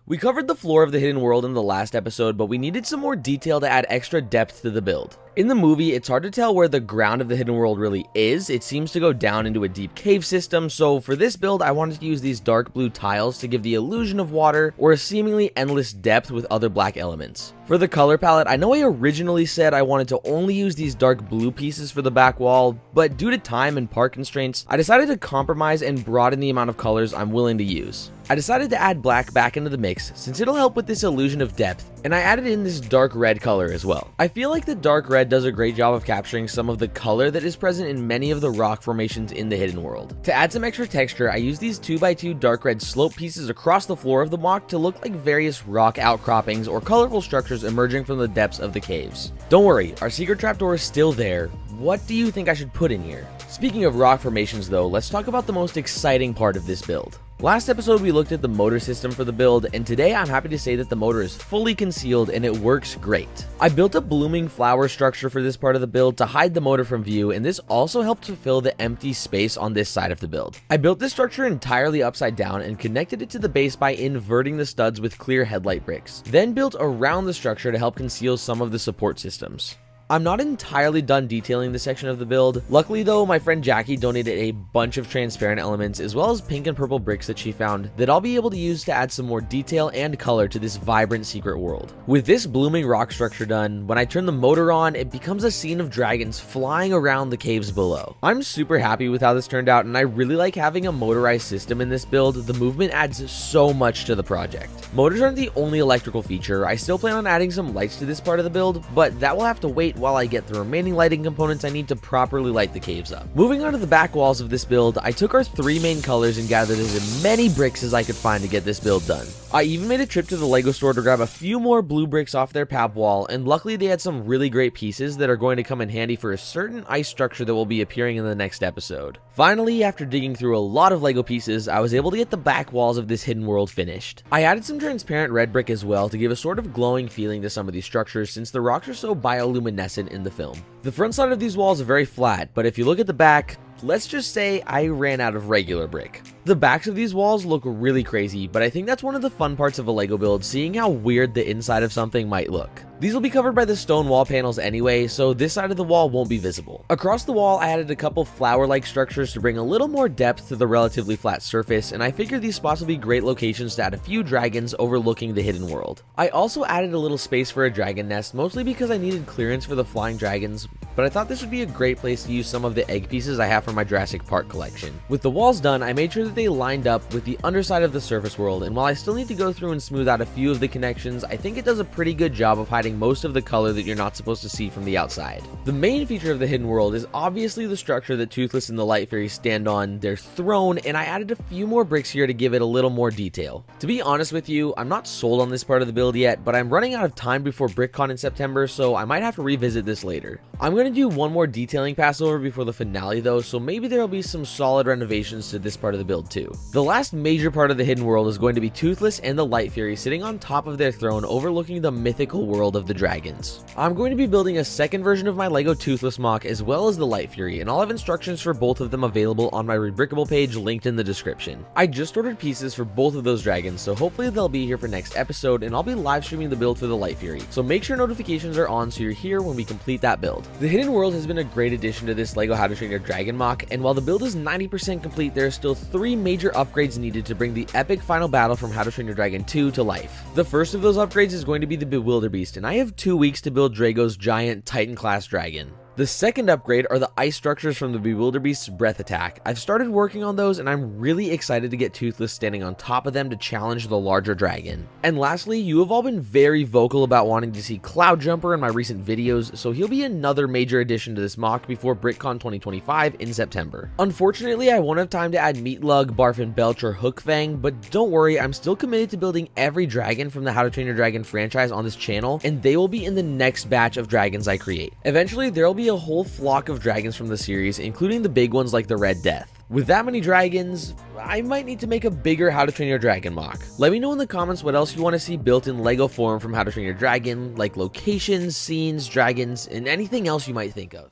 We covered the floor of the hidden world in the last episode, but we needed some more detail to add extra depth to the build. In the movie, it's hard to tell where the ground of the hidden world really is. It seems to go down into a deep cave system, so for this build, I wanted to use these dark blue tiles to give the illusion of water or a seemingly endless depth with other black elements. For the color palette, I know I originally said I wanted to only use these dark blue pieces for the back wall, but due to time and part constraints, I decided to compromise and broaden the amount of colors I'm willing to use. I decided to add black back into the mix since it'll help with this illusion of depth, and I added in this dark red color as well. I feel like the dark red does a great job of capturing some of the color that is present in many of the rock formations in the hidden world. To add some extra texture, I used these 2x2 dark red slope pieces across the floor of the MOC to look like various rock outcroppings or colorful structures emerging from the depths of the caves. Don't worry, our secret trapdoor is still there. What do you think I should put in here? Speaking of rock formations though, let's talk about the most exciting part of this build. Last episode we looked at the motor system for the build, and today I'm happy to say that the motor is fully concealed and it works great. I built a blooming flower structure for this part of the build to hide the motor from view, and this also helped to fill the empty space on this side of the build. I built this structure entirely upside down and connected it to the base by inverting the studs with clear headlight bricks, then built around the structure to help conceal some of the support systems. I'm not entirely done detailing this section of the build. Luckily though, my friend Jackie donated a bunch of transparent elements as well as pink and purple bricks that she found that I'll be able to use to add some more detail and color to this vibrant secret world. With this blooming rock structure done, when I turn the motor on, it becomes a scene of dragons flying around the caves below. I'm super happy with how this turned out, and I really like having a motorized system in this build. The movement adds so much to the project. Motors aren't the only electrical feature. I still plan on adding some lights to this part of the build, but that will have to wait while I get the remaining lighting components I need to properly light the caves up. Moving on to the back walls of this build, I took our three main colors and gathered as many bricks as I could find to get this build done. I even made a trip to the LEGO store to grab a few more blue bricks off their pab wall, and luckily they had some really great pieces that are going to come in handy for a certain ice structure that will be appearing in the next episode. Finally, after digging through a lot of LEGO pieces, I was able to get the back walls of this hidden world finished. I added some transparent red brick as well to give a sort of glowing feeling to some of these structures since the rocks are so bioluminescent in the film. The front side of these walls are very flat, but if you look at the back, let's just say I ran out of regular brick. The backs of these walls look really crazy, but I think that's one of the fun parts of a LEGO build, seeing how weird the inside of something might look. These will be covered by the stone wall panels anyway, so this side of the wall won't be visible. Across the wall, I added a couple flower-like structures to bring a little more depth to the relatively flat surface, and I figured these spots will be great locations to add a few dragons overlooking the hidden world. I also added a little space for a dragon nest, mostly because I needed clearance for the flying dragons, but I thought this would be a great place to use some of the egg pieces I have from my Jurassic Park collection. With the walls done, I made sure that they lined up with the underside of the surface world, and while I still need to go through and smooth out a few of the connections, I think it does a pretty good job of hiding most of the color that you're not supposed to see from the outside. The main feature of the hidden world is obviously the structure that Toothless and the Light Fairy stand on, their throne, and I added a few more bricks here to give it a little more detail. To be honest with you, I'm not sold on this part of the build yet, but I'm running out of time before BrickCon in September, so I might have to revisit this later. I'm going to do one more detailing pass over before the finale though, so maybe there will be some solid renovations to this part of the build too. The last major part of the hidden world is going to be Toothless and the Light Fairy sitting on top of their throne overlooking the mythical world of the dragons. I'm going to be building a second version of my LEGO Toothless MOC as well as the Light Fury, and I'll have instructions for both of them available on my Rebrickable page linked in the description. I just ordered pieces for both of those dragons, so hopefully they'll be here for next episode, and I'll be live streaming the build for the Light Fury, so make sure notifications are on so you're here when we complete that build. The hidden world has been a great addition to this LEGO How to Train Your Dragon MOC, and while the build is 90% complete, there are still 3 major upgrades needed to bring the epic final battle from How to Train Your Dragon 2 to life. The first of those upgrades is going to be the Bewilderbeast, and I have 2 weeks to build Drago's giant Titan-class dragon. The second upgrade are the ice structures from the Bewilderbeast's breath attack. I've started working on those and I'm really excited to get Toothless standing on top of them to challenge the larger dragon. And lastly, you have all been very vocal about wanting to see Cloudjumper in my recent videos, so he'll be another major addition to this MOC before BrickCon 2025 in September. Unfortunately, I won't have time to add Meatlug, Barf and Belch, or Hookfang, but don't worry, I'm still committed to building every dragon from the How to Train Your Dragon franchise on this channel, and they will be in the next batch of dragons I create. Eventually, there will be a whole flock of dragons from the series, including the big ones like the Red Death. With that many dragons, I might need to make a bigger How to Train Your Dragon MOC. Let me know in the comments what else you want to see built in LEGO form from How to Train Your Dragon, like locations, scenes, dragons, and anything else you might think of.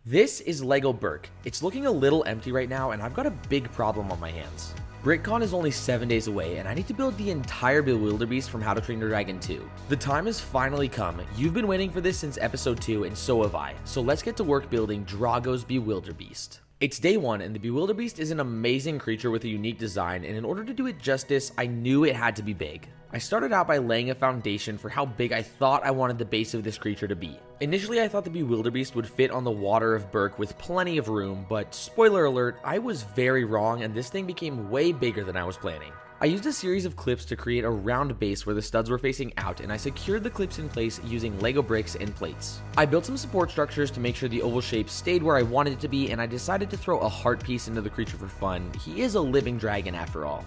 This is LEGO Berk. It's looking a little empty right now, and I've got a big problem on my hands. BrickCon is only 7 days away, and I need to build the entire Bewilderbeast from How to Train Your Dragon 2. The time has finally come. You've been waiting for this since episode 2, and so have I. So let's get to work building Drago's Bewilderbeast. It's day 1, and the Bewilderbeast is an amazing creature with a unique design, and in order to do it justice, I knew it had to be big. I started out by laying a foundation for how big I thought I wanted the base of this creature to be. Initially, I thought the Bewilderbeast would fit on the water of Berk with plenty of room, but spoiler alert, I was very wrong and this thing became way bigger than I was planning. I used a series of clips to create a round base where the studs were facing out, and I secured the clips in place using LEGO bricks and plates. I built some support structures to make sure the oval shape stayed where I wanted it to be, and I decided to throw a heart piece into the creature for fun. He is a living dragon after all.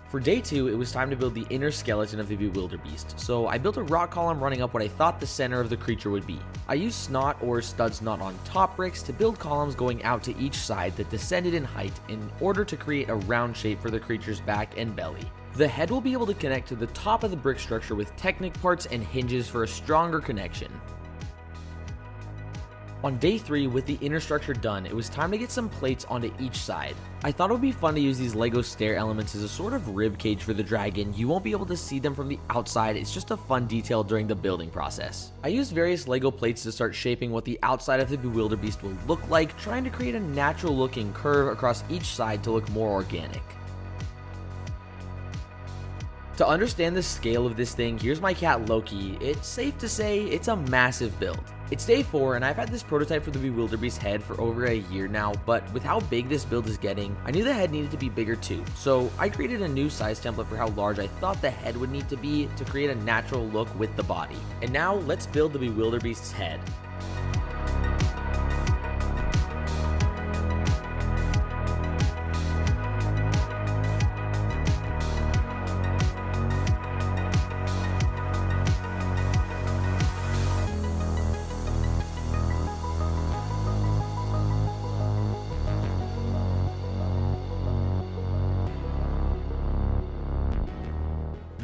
For day 2, it was time to build the inner skeleton of the Bewilderbeast, so I built a rock column running up what I thought the center of the creature would be. I used snot or studs not on top bricks to build columns going out to each side that descended in height in order to create a round shape for the creature's back and belly. The head will be able to connect to the top of the brick structure with Technic parts and hinges for a stronger connection. On day 3, with the inner structure done, it was time to get some plates onto each side. I thought it would be fun to use these LEGO stair elements as a sort of rib cage for the dragon. You won't be able to see them from the outside, it's just a fun detail during the building process. I used various LEGO plates to start shaping what the outside of the Bewilderbeast will look like, trying to create a natural looking curve across each side to look more organic. To understand the scale of this thing, here's my cat Loki. It's safe to say it's a massive build. It's day 4 and I've had this prototype for the Bewilderbeast head for over a year now, but with how big this build is getting, I knew the head needed to be bigger too. So I created a new size template for how large I thought the head would need to be to create a natural look with the body. And now let's build the Bewilderbeast's head.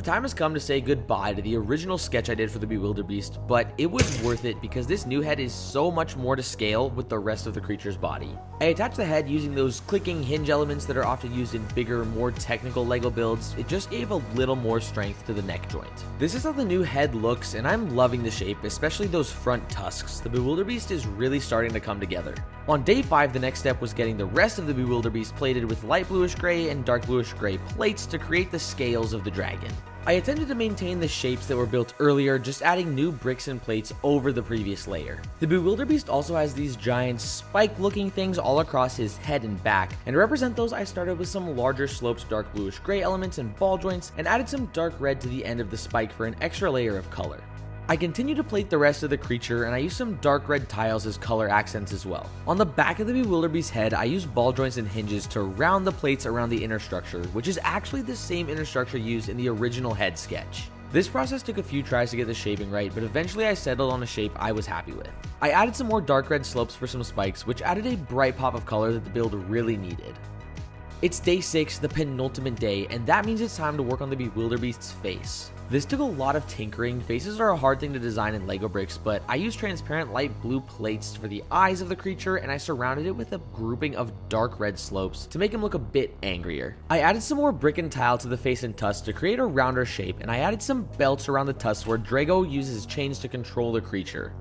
The time has come to say goodbye to the original sketch I did for the Bewilderbeast, but it was worth it because this new head is so much more to scale with the rest of the creature's body. I attached the head using those clicking hinge elements that are often used in bigger, more technical LEGO builds. It just gave a little more strength to the neck joint. This is how the new head looks, and I'm loving the shape, especially those front tusks. The Bewilderbeast is really starting to come together. On day 5, the next step was getting the rest of the Bewilderbeast plated with light bluish gray and dark bluish gray plates to create the scales of the dragon. I attempted to maintain the shapes that were built earlier, just adding new bricks and plates over the previous layer. The Bewilderbeast also has these giant spike looking things all across his head and back, and to represent those I started with some larger sloped dark bluish gray elements and ball joints and added some dark red to the end of the spike for an extra layer of color. I continue to plate the rest of the creature, and I use some dark red tiles as color accents as well. On the back of the Bewilderbeast head, I use ball joints and hinges to round the plates around the inner structure, which is actually the same inner structure used in the original head sketch. This process took a few tries to get the shaping right, but eventually I settled on a shape I was happy with. I added some more dark red slopes for some spikes, which added a bright pop of color that the build really needed. It's day 6, the penultimate day, and that means it's time to work on the Bewilderbeast's face. This took a lot of tinkering. Faces are a hard thing to design in LEGO bricks, but I used transparent light blue plates for the eyes of the creature, and I surrounded it with a grouping of dark red slopes to make him look a bit angrier. I added some more brick and tile to the face and tusks to create a rounder shape, and I added some belts around the tusks where Drago uses chains to control the creature.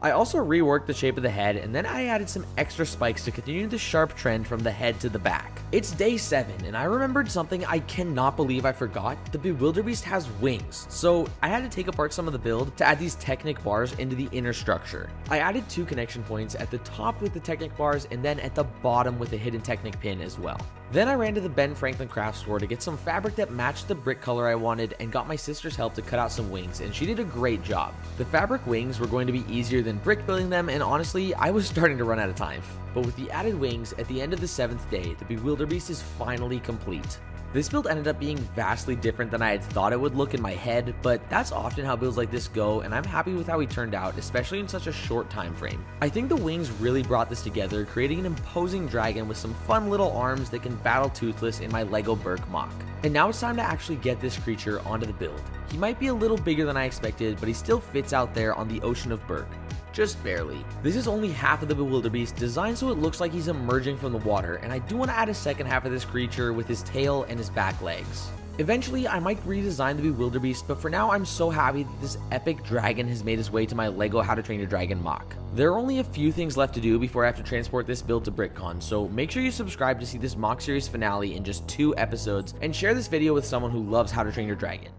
I also reworked the shape of the head, and then I added some extra spikes to continue the sharp trend from the head to the back. It's day 7, and I remembered something I cannot believe I forgot. The Bewilderbeast has wings, so I had to take apart some of the build to add these Technic bars into the inner structure. I added 2 connection points at the top with the Technic bars, and then at the bottom with a hidden Technic pin as well. Then I ran to the Ben Franklin craft store to get some fabric that matched the brick color I wanted and got my sister's help to cut out some wings, and she did a great job. The fabric wings were going to be easier than brick building them, and honestly, I was starting to run out of time. But with the added wings, at the end of the 7th day, the Bewilderbeast is finally complete. This build ended up being vastly different than I had thought it would look in my head, but that's often how builds like this go, and I'm happy with how he turned out, especially in such a short time frame. I think the wings really brought this together, creating an imposing dragon with some fun little arms that can battle Toothless in my LEGO Berk MOC. And now it's time to actually get this creature onto the build. He might be a little bigger than I expected, but he still fits out there on the ocean of Berk. Just barely. This is only half of the Bewilderbeast, designed so it looks like he's emerging from the water, and I do want to add a second half of this creature with his tail and his back legs. Eventually, I might redesign the Bewilderbeast, but for now I'm so happy that this epic dragon has made his way to my LEGO How to Train Your Dragon MOC. There are only a few things left to do before I have to transport this build to BrickCon, so make sure you subscribe to see this MOC series finale in just 2 episodes, and share this video with someone who loves How to Train Your Dragon.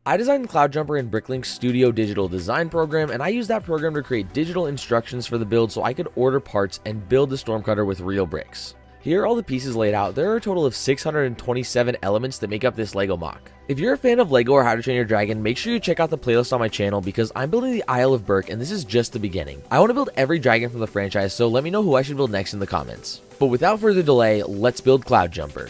I designed Cloudjumper in Bricklink's Studio Digital Design program, and I used that program to create digital instructions for the build so I could order parts and build the Stormcutter with real bricks. Here are all the pieces laid out. There are a total of 627 elements that make up this LEGO MOC. If you're a fan of LEGO or How to Train Your Dragon, make sure you check out the playlist on my channel because I'm building the Isle of Berk, and this is just the beginning. I want to build every dragon from the franchise, so let me know who I should build next in the comments. But without further delay, let's build Cloudjumper.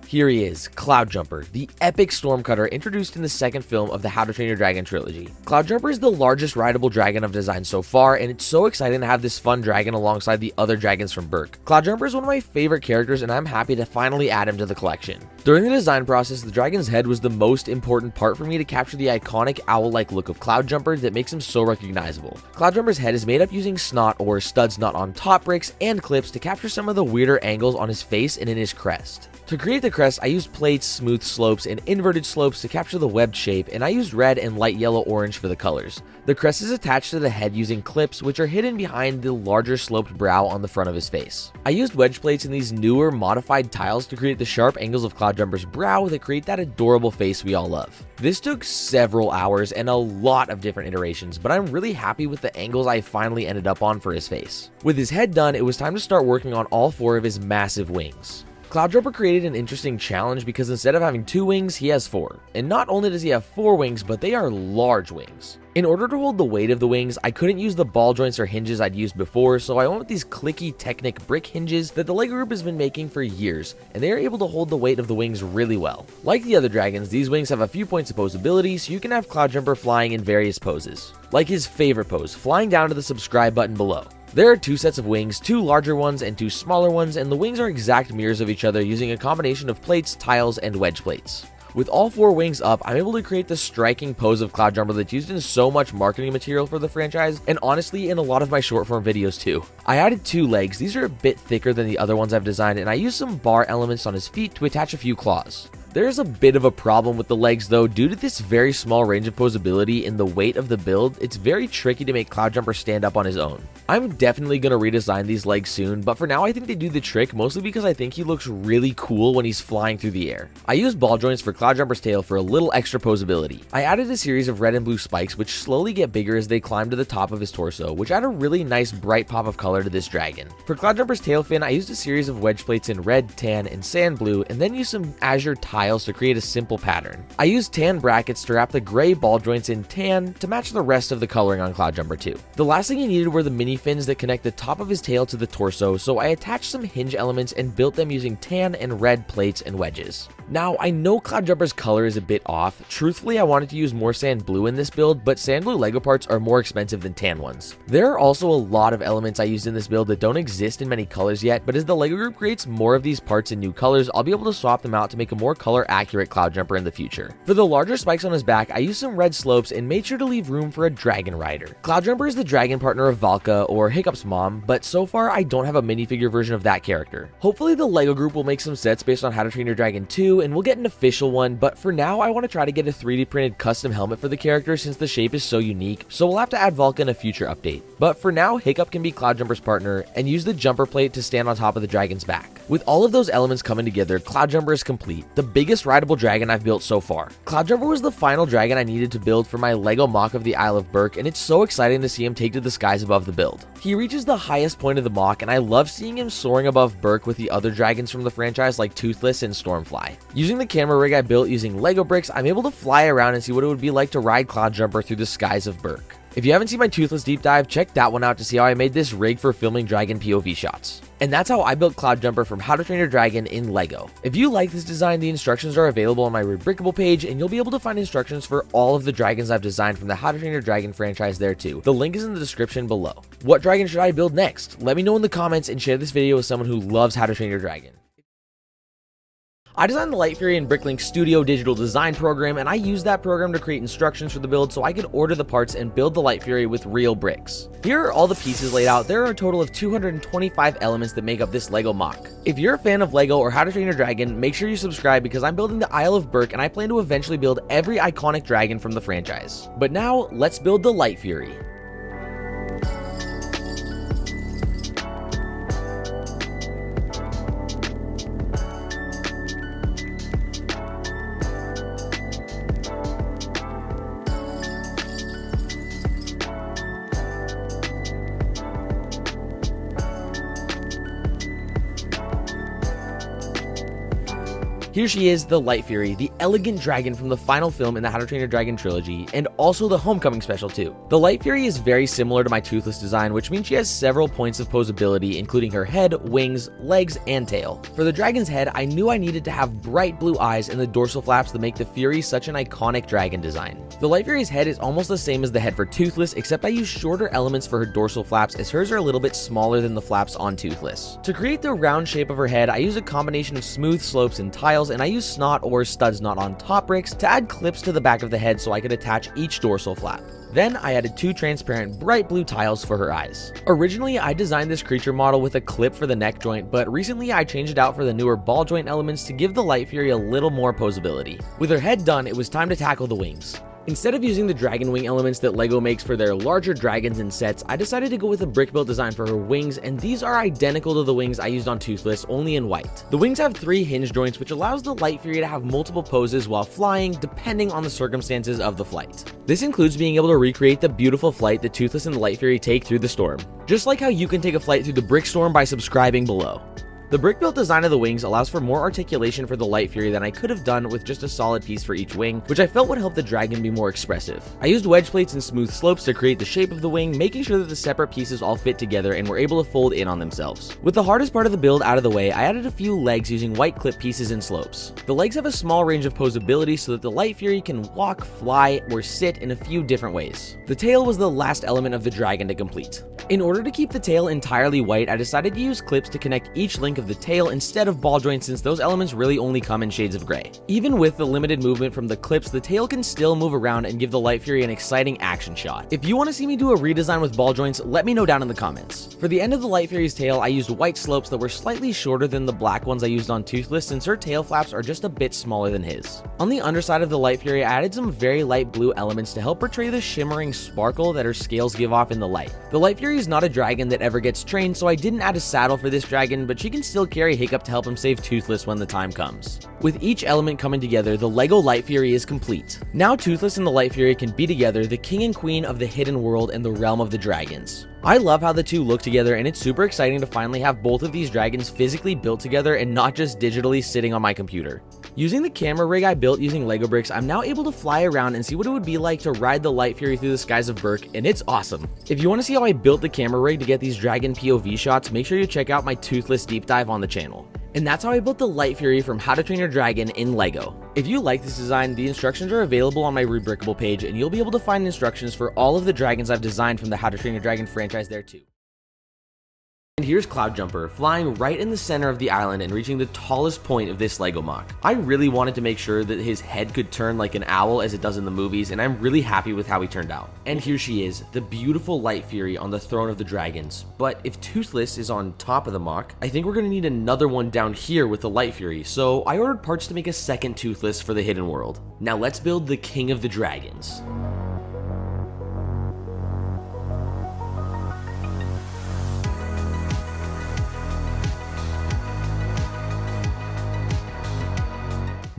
Here he is, Cloudjumper, the epic Stormcutter introduced in the second film of the How to Train Your Dragon trilogy. Cloudjumper is the largest rideable dragon I've designed so far, and it's so exciting to have this fun dragon alongside the other dragons from Berk. Cloudjumper is one of my favorite characters, and I'm happy to finally add him to the collection. During the design process, the dragon's head was the most important part for me to capture the iconic owl-like look of Cloudjumper that makes him so recognizable. Cloudjumper's head is made up using snot or studs not on top bricks and clips to capture some of the weirder angles on his face and in his crest. To create the crest, I used plates, smooth slopes, and inverted slopes to capture the webbed shape, and I used red and light yellow-orange for the colors. The crest is attached to the head using clips, which are hidden behind the larger sloped brow on the front of his face. I used wedge plates in these newer modified tiles to create the sharp angles of Cloudjumper Cloudjumper's brow that create that adorable face we all love. This took several hours and a lot of different iterations, but I'm really happy with the angles I finally ended up on for his face. With his head done, it was time to start working on all 4 of his massive wings. Cloudjumper created an interesting challenge because instead of having 2 wings, he has 4. And not only does he have 4 wings, but they are large wings. In order to hold the weight of the wings, I couldn't use the ball joints or hinges I'd used before, so I went with these clicky Technic brick hinges that the LEGO group has been making for years, and they are able to hold the weight of the wings really well. Like the other dragons, these wings have a few points of posability, so you can have Cloudjumper flying in various poses. Like his favorite pose, flying down to the subscribe button below. There are 2 sets of wings, 2 larger ones and 2 smaller ones, and the wings are exact mirrors of each other using a combination of plates, tiles, and wedge plates. With all 4 wings up, I'm able to create the striking pose of Cloudjumper that's used in so much marketing material for the franchise, and honestly in a lot of my short form videos too. I added 2 legs, these are a bit thicker than the other ones I've designed, and I used some bar elements on his feet to attach a few claws. There's a bit of a problem with the legs though. Due to this very small range of posability and the weight of the build, it's very tricky to make Cloudjumper stand up on his own. I'm definitely going to redesign these legs soon, but for now I think they do the trick mostly because I think he looks really cool when he's flying through the air. I used ball joints for Cloudjumper's tail for a little extra posability. I added a series of red and blue spikes which slowly get bigger as they climb to the top of his torso, which add a really nice bright pop of color to this dragon. For Cloudjumper's tail fin, I used a series of wedge plates in red, tan, and sand blue, and then used some azure tiles to create a simple pattern. I used tan brackets to wrap the gray ball joints in tan to match the rest of the coloring on Cloudjumper too. The last thing he needed were the mini fins that connect the top of his tail to the torso, so I attached some hinge elements and built them using tan and red plates and wedges. Now, I know Cloudjumper's color is a bit off. Truthfully, I wanted to use more sand blue in this build, but sand blue LEGO parts are more expensive than tan ones. There are also a lot of elements I used in this build that don't exist in many colors yet, but as the LEGO group creates more of these parts in new colors, I'll be able to swap them out to make a more color accurate Cloudjumper in the future. For the larger spikes on his back, I used some red slopes and made sure to leave room for a dragon rider. Cloudjumper is the dragon partner of Valka, or Hiccup's mom, but so far I don't have a minifigure version of that character. Hopefully the LEGO group will make some sets based on How to Train Your Dragon 2 and we'll get an official one, but for now I want to try to get a 3D printed custom helmet for the character since the shape is so unique, so we'll have to add Valka in a future update. But for now, Hiccup can be Cloudjumper's partner and use the jumper plate to stand on top of the dragon's back. With all of those elements coming together, Cloudjumper is complete, the biggest rideable dragon I've built so far. Cloudjumper was the final dragon I needed to build for my LEGO MOC of the Isle of Berk, and it's so exciting to see him take to the skies above the build. He reaches the highest point of the MOC, and I love seeing him soaring above Berk with the other dragons from the franchise like Toothless and Stormfly. Using the camera rig I built using LEGO bricks, I'm able to fly around and see what it would be like to ride Cloudjumper through the skies of Berk. If you haven't seen my Toothless deep dive, check that one out to see how I made this rig for filming dragon POV shots. And that's how I built Cloudjumper from How to Train Your Dragon in LEGO. If you like this design, the instructions are available on my Rebrickable page, and you'll be able to find instructions for all of the dragons I've designed from the How to Train Your Dragon franchise there too. The link is in the description below. What dragon should I build next? Let me know in the comments and share this video with someone who loves How to Train Your Dragon. I designed the Light Fury in Bricklink's Studio digital design program, and I used that program to create instructions for the build so I could order the parts and build the Light Fury with real bricks. Here are all the pieces laid out. There are a total of 225 elements that make up this LEGO MOC. If you're a fan of LEGO or How to Train Your Dragon, make sure you subscribe because I'm building the Isle of Berk and I plan to eventually build every iconic dragon from the franchise. But now, let's build the Light Fury. Here she is, the Light Fury, the elegant dragon from the final film in the How to Train Your Dragon trilogy, and also the Homecoming special too. The Light Fury is very similar to my Toothless design, which means she has several points of posability, including her head, wings, legs, and tail. For the dragon's head, I knew I needed to have bright blue eyes and the dorsal flaps that make the Fury such an iconic dragon design. The Light Fury's head is almost the same as the head for Toothless, except I use shorter elements for her dorsal flaps as hers are a little bit smaller than the flaps on Toothless. To create the round shape of her head, I use a combination of smooth slopes and tiles, and I use snot or studs knot on top bricks to add clips to the back of the head so I could attach each dorsal flap. Then I added 2 transparent bright blue tiles for her eyes. Originally, I designed this creature model with a clip for the neck joint, but recently I changed it out for the newer ball joint elements to give the Light Fury a little more posability. With her head done, it was time to tackle the wings. Instead of using the dragon wing elements that LEGO makes for their larger dragons and sets, I decided to go with a brick built design for her wings, and these are identical to the wings I used on Toothless, only in white. The wings have 3 hinge joints, which allows the Light Fury to have multiple poses while flying, depending on the circumstances of the flight. This includes being able to recreate the beautiful flight that Toothless and the Light Fury take through the storm, just like how you can take a flight through the Brickstorm by subscribing below. The brick-built design of the wings allows for more articulation for the Light Fury than I could have done with just a solid piece for each wing, which I felt would help the dragon be more expressive. I used wedge plates and smooth slopes to create the shape of the wing, making sure that the separate pieces all fit together and were able to fold in on themselves. With the hardest part of the build out of the way, I added a few legs using white clip pieces and slopes. The legs have a small range of posability so that the Light Fury can walk, fly, or sit in a few different ways. The tail was the last element of the dragon to complete. In order to keep the tail entirely white, I decided to use clips to connect each link of the tail instead of ball joints, since those elements really only come in shades of gray. Even with the limited movement from the clips, the tail can still move around and give the Light Fury an exciting action shot. If you want to see me do a redesign with ball joints, let me know down in the comments. For the end of the Light Fury's tail, I used white slopes that were slightly shorter than the black ones I used on Toothless, since her tail flaps are just a bit smaller than his. On the underside of the Light Fury, I added some very light blue elements to help portray the shimmering sparkle that her scales give off in the light. The Light Fury is not a dragon that ever gets trained, so I didn't add a saddle for this dragon, but she can still carry Hiccup to help him save Toothless when the time comes. With each element coming together, the LEGO Light Fury is complete. Now Toothless and the Light Fury can be together, the king and queen of the hidden world and the realm of the dragons. I love how the two look together, and it's super exciting to finally have both of these dragons physically built together and not just digitally sitting on my computer. Using the camera rig I built using LEGO bricks, I'm now able to fly around and see what it would be like to ride the Light Fury through the skies of Berk, and it's awesome. If you want to see how I built the camera rig to get these dragon POV shots, make sure you check out my Toothless deep dive on the channel. And that's how I built the Light Fury from How to Train Your Dragon in LEGO. If you like this design, the instructions are available on my Rebrickable page, and you'll be able to find instructions for all of the dragons I've designed from the How to Train Your Dragon franchise there too. And here's Cloudjumper, flying right in the center of the island and reaching the tallest point of this LEGO MOC. I really wanted to make sure that his head could turn like an owl as it does in the movies, and I'm really happy with how he turned out. And here she is, the beautiful Light Fury on the throne of the dragons. But if Toothless is on top of the MOC, I think we're going to need another one down here with the Light Fury, so I ordered parts to make a second Toothless for the hidden world. Now let's build the king of the dragons.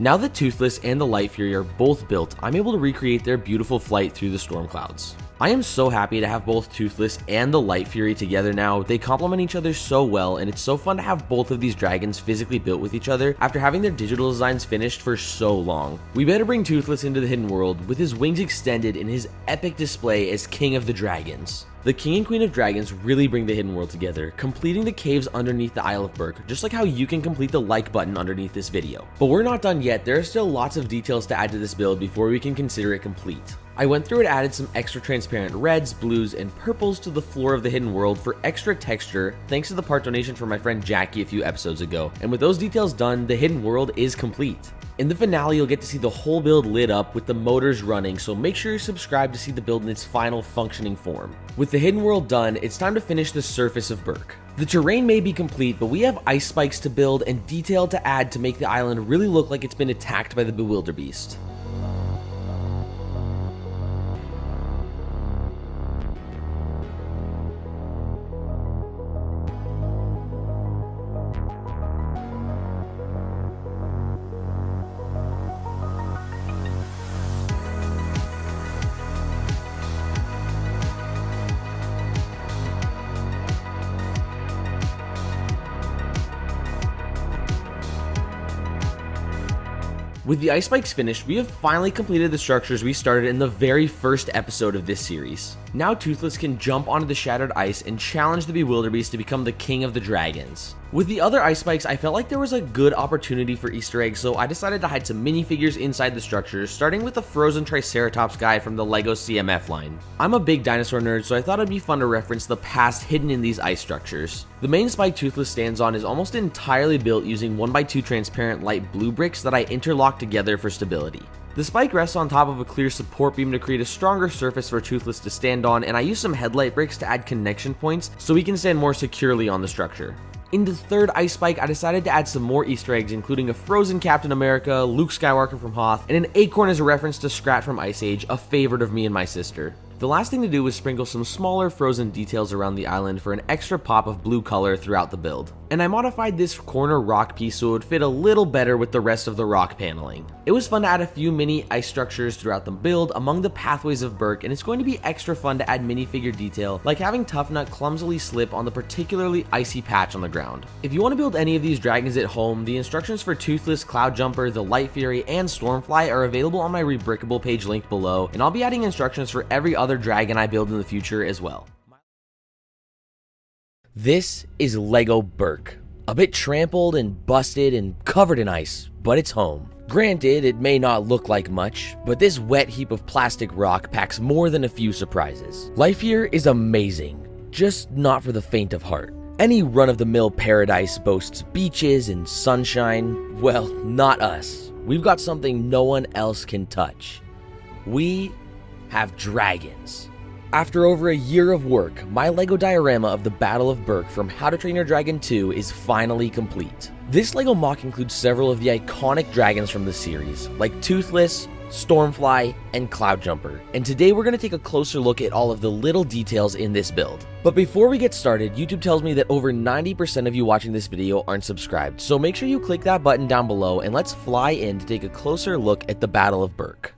Now that Toothless and the Light Fury are both built, I'm able to recreate their beautiful flight through the storm clouds. I am so happy to have both Toothless and the Light Fury together now. They complement each other so well, and it's so fun to have both of these dragons physically built with each other after having their digital designs finished for so long. We better bring Toothless into the hidden world with his wings extended in his epic display as King of the Dragons. The King and Queen of Dragons really bring the hidden world together, completing the caves underneath the Isle of Berk, just like how you can complete the like button underneath this video. But we're not done yet. There are still lots of details to add to this build before we can consider it complete. I went through and added some extra transparent reds, blues, and purples to the floor of the hidden world for extra texture, thanks to the part donation from my friend Jackie a few episodes ago. And with those details done, the hidden world is complete. In the finale, you'll get to see the whole build lit up with the motors running, so make sure you're subscribed to see the build in its final functioning form. With the hidden world done, it's time to finish the surface of Berk. The terrain may be complete, but we have ice spikes to build and detail to add to make the island really look like it's been attacked by the Bewilderbeast. With the ice spikes finished, we have finally completed the structures we started in the very first episode of this series. Now Toothless can jump onto the shattered ice and challenge the Bewilderbeast to become the king of the dragons. With the other ice spikes, I felt like there was a good opportunity for Easter eggs, so I decided to hide some minifigures inside the structures, starting with the frozen Triceratops guy from the LEGO CMF line. I'm a big dinosaur nerd, so I thought it'd be fun to reference the past hidden in these ice structures. The main spike Toothless stands on is almost entirely built using 1x2 transparent light blue bricks that I interlocked together for stability. The spike rests on top of a clear support beam to create a stronger surface for Toothless to stand on, and I used some headlight bricks to add connection points so we can stand more securely on the structure. In the third ice spike, I decided to add some more Easter eggs, including a frozen Captain America, Luke Skywalker from Hoth, and an acorn as a reference to Scrat from Ice Age, a favorite of me and my sister. The last thing to do was sprinkle some smaller frozen details around the island for an extra pop of blue color throughout the build. And I modified this corner rock piece so it would fit a little better with the rest of the rock paneling. It was fun to add a few mini ice structures throughout the build among the pathways of Berk, and it's going to be extra fun to add minifigure detail like having Tough Nut clumsily slip on the particularly icy patch on the ground. If you want to build any of these dragons at home, the instructions for Toothless, Cloudjumper, the Light Fury, and Stormfly are available on my Rebrickable page linked below, and I'll be adding instructions for every other dragon I build in the future as well. This is LEGO Berk. A bit trampled and busted and covered in ice, but it's home. Granted, it may not look like much, but this wet heap of plastic rock packs more than a few surprises. Life here is amazing, just not for the faint of heart. Any run-of-the-mill paradise boasts beaches and sunshine. Well, not us. We've got something no one else can touch. We have dragons. After over a year of work, my LEGO diorama of the Battle of Berk from How to Train Your Dragon 2 is finally complete. This LEGO MOC includes several of the iconic dragons from the series, like Toothless, Stormfly, and Cloudjumper, and today we're going to take a closer look at all of the little details in this build. But before we get started, YouTube tells me that over 90% of you watching this video aren't subscribed, so make sure you click that button down below and let's fly in to take a closer look at the Battle of Berk.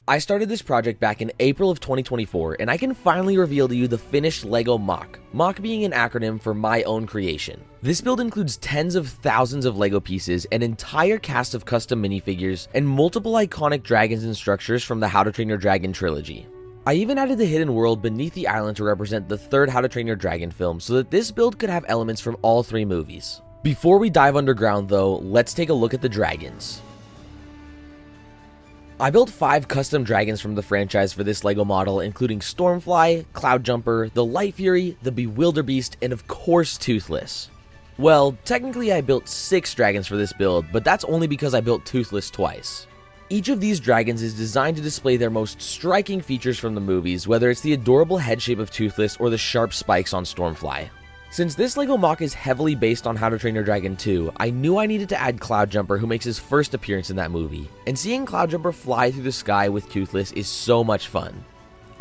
I started this project back in April of 2024, and I can finally reveal to you the finished LEGO MOC, MOC being an acronym for my own creation. This build includes tens of thousands of LEGO pieces, an entire cast of custom minifigures, and multiple iconic dragons and structures from the How to Train Your Dragon trilogy. I even added the hidden world beneath the island to represent the third How to Train Your Dragon film so that this build could have elements from all three movies. Before we dive underground though, let's take a look at the dragons. I built 5 custom dragons from the franchise for this LEGO model, including Stormfly, Cloudjumper, the Light Fury, the Bewilderbeast, and of course Toothless. Well, technically I built 6 dragons for this build, but that's only because I built Toothless twice. Each of these dragons is designed to display their most striking features from the movies, whether it's the adorable head shape of Toothless or the sharp spikes on Stormfly. Since this LEGO MOC is heavily based on How to Train Your Dragon 2, I knew I needed to add Cloudjumper, who makes his first appearance in that movie. And seeing Cloudjumper fly through the sky with Toothless is so much fun.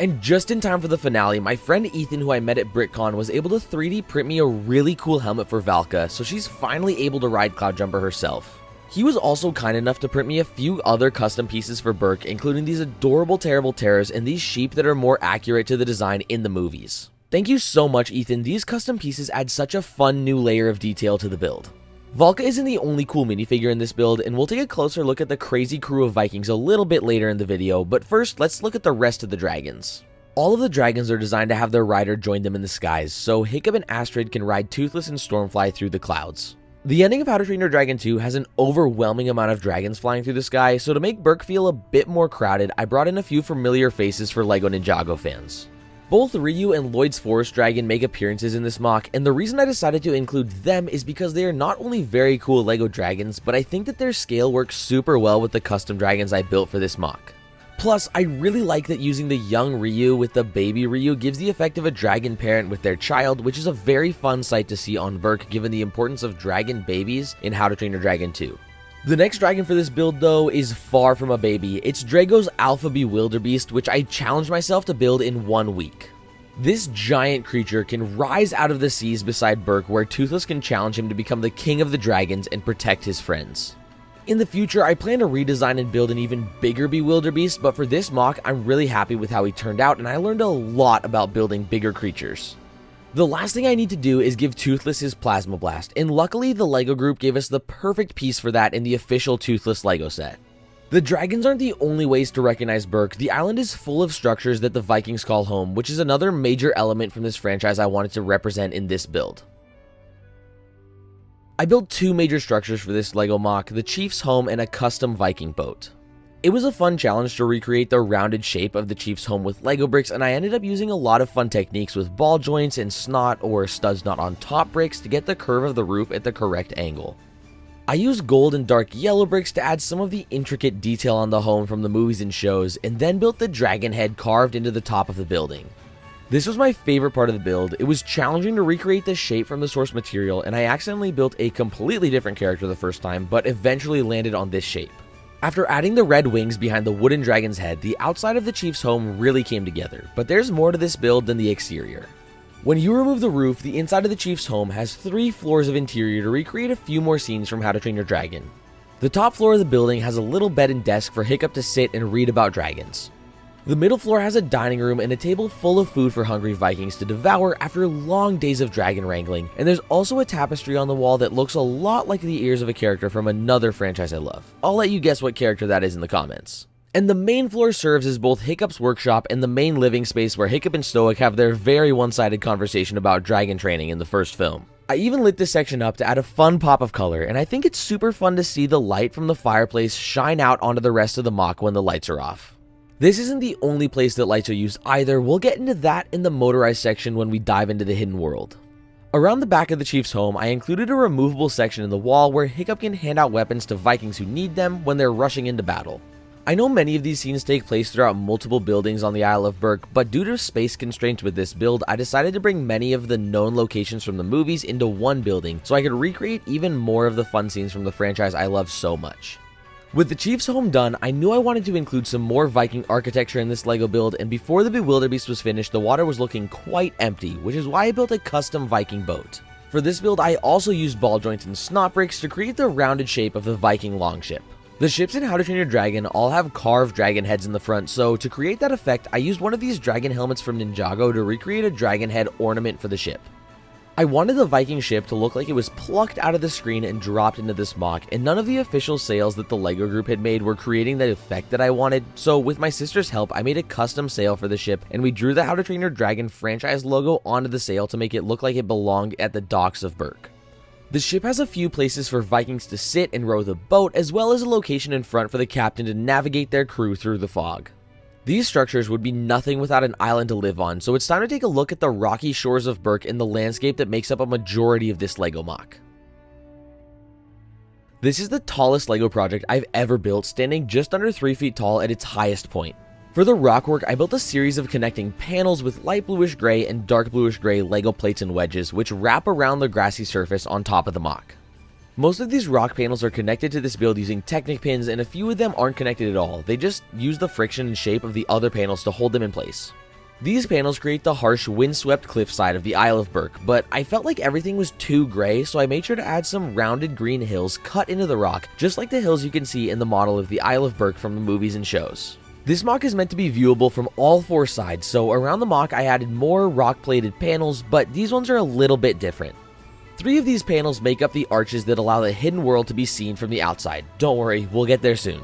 And just in time for the finale, my friend Ethan, who I met at BrickCon, was able to 3D print me a really cool helmet for Valka, so she's finally able to ride Cloudjumper herself. He was also kind enough to print me a few other custom pieces for Berk, including these adorable Terrible Terrors and these sheep that are more accurate to the design in the movies. Thank you so much, Ethan. These custom pieces add such a fun new layer of detail to the build. Valka isn't the only cool minifigure in this build, and we'll take a closer look at the crazy crew of Vikings a little bit later in the video, but first, let's look at the rest of the dragons. All of the dragons are designed to have their rider join them in the skies, so Hiccup and Astrid can ride Toothless and Stormfly through the clouds. The ending of How to Train Your Dragon 2 has an overwhelming amount of dragons flying through the sky, so to make Berk feel a bit more crowded, I brought in a few familiar faces for LEGO Ninjago fans. Both Ryu and Lloyd's Forest Dragon make appearances in this MOC, and the reason I decided to include them is because they are not only very cool LEGO dragons, but I think that their scale works super well with the custom dragons I built for this MOC. Plus, I really like that using the young Ryu with the baby Ryu gives the effect of a dragon parent with their child, which is a very fun sight to see on Berk given the importance of dragon babies in How to Train Your Dragon 2. The next dragon for this build though is far from a baby. It's Drago's Alpha Bewilderbeast, which I challenged myself to build in 1 week. This giant creature can rise out of the seas beside Berk, where Toothless can challenge him to become the king of the dragons and protect his friends. In the future, I plan to redesign and build an even bigger Bewilderbeast, but for this MOC, I'm really happy with how he turned out, and I learned a lot about building bigger creatures. The last thing I need to do is give Toothless his Plasma Blast, and luckily the LEGO group gave us the perfect piece for that in the official Toothless LEGO set. The dragons aren't the only ways to recognize Berk. The island is full of structures that the Vikings call home, which is another major element from this franchise I wanted to represent in this build. I built 2 major structures for this LEGO MOC, the Chief's home and a custom Viking boat. It was a fun challenge to recreate the rounded shape of the Chief's home with LEGO bricks, and I ended up using a lot of fun techniques with ball joints and snot or studs not on top bricks to get the curve of the roof at the correct angle. I used gold and dark yellow bricks to add some of the intricate detail on the home from the movies and shows, and then built the dragon head carved into the top of the building. This was my favorite part of the build. It was challenging to recreate the shape from the source material, and I accidentally built a completely different character the first time, but eventually landed on this shape. After adding the red wings behind the wooden dragon's head, the outside of the chief's home really came together, but there's more to this build than the exterior. When you remove the roof, the inside of the chief's home has 3 floors of interior to recreate a few more scenes from How to Train Your Dragon. The top floor of the building has a little bed and desk for Hiccup to sit and read about dragons. The middle floor has a dining room and a table full of food for hungry Vikings to devour after long days of dragon wrangling, and there's also a tapestry on the wall that looks a lot like the ears of a character from another franchise I love. I'll let you guess what character that is in the comments. And the main floor serves as both Hiccup's workshop and the main living space where Hiccup and Stoic have their very one-sided conversation about dragon training in the first film. I even lit this section up to add a fun pop of color, and I think it's super fun to see the light from the fireplace shine out onto the rest of the MOC when the lights are off. This isn't the only place that lights are used either. We'll get into that in the motorized section when we dive into the hidden world. Around the back of the chief's home, I included a removable section in the wall where Hiccup can hand out weapons to Vikings who need them when they're rushing into battle. I know many of these scenes take place throughout multiple buildings on the Isle of Berk, but due to space constraints with this build, I decided to bring many of the known locations from the movies into one building so I could recreate even more of the fun scenes from the franchise I love so much. With the chief's home done, I knew I wanted to include some more Viking architecture in this LEGO build, and before the Bewilderbeast was finished, the water was looking quite empty, which is why I built a custom Viking boat. For this build, I also used ball joints and snot bricks to create the rounded shape of the Viking longship. The ships in How to Train Your Dragon all have carved dragon heads in the front, so to create that effect, I used one of these dragon helmets from Ninjago to recreate a dragon head ornament for the ship. I wanted the Viking ship to look like it was plucked out of the screen and dropped into this MOC, and none of the official sails that the LEGO group had made were creating the effect that I wanted, so with my sister's help, I made a custom sail for the ship, and we drew the How to Train Your Dragon franchise logo onto the sail to make it look like it belonged at the docks of Berk. The ship has a few places for Vikings to sit and row the boat, as well as a location in front for the captain to navigate their crew through the fog. These structures would be nothing without an island to live on, so it's time to take a look at the rocky shores of Berk and the landscape that makes up a majority of this LEGO MOC. This is the tallest LEGO project I've ever built, standing just under 3 feet tall at its highest point. For the Rockwork, I built a series of connecting panels with light bluish gray and dark bluish gray LEGO plates and wedges, which wrap around the grassy surface on top of the MOC. Most of these rock panels are connected to this build using Technic pins, and a few of them aren't connected at all. They just use the friction and shape of the other panels to hold them in place. These panels create the harsh, windswept cliffside of the Isle of Berk, but I felt like everything was too gray, so I made sure to add some rounded green hills cut into the rock, just like the hills you can see in the model of the Isle of Berk from the movies and shows. This MOC is meant to be viewable from all 4 sides, so around the MOC I added more rock-plated panels, but these ones are a little bit different. 3 of these panels make up the arches that allow the hidden world to be seen from the outside. Don't worry, we'll get there soon.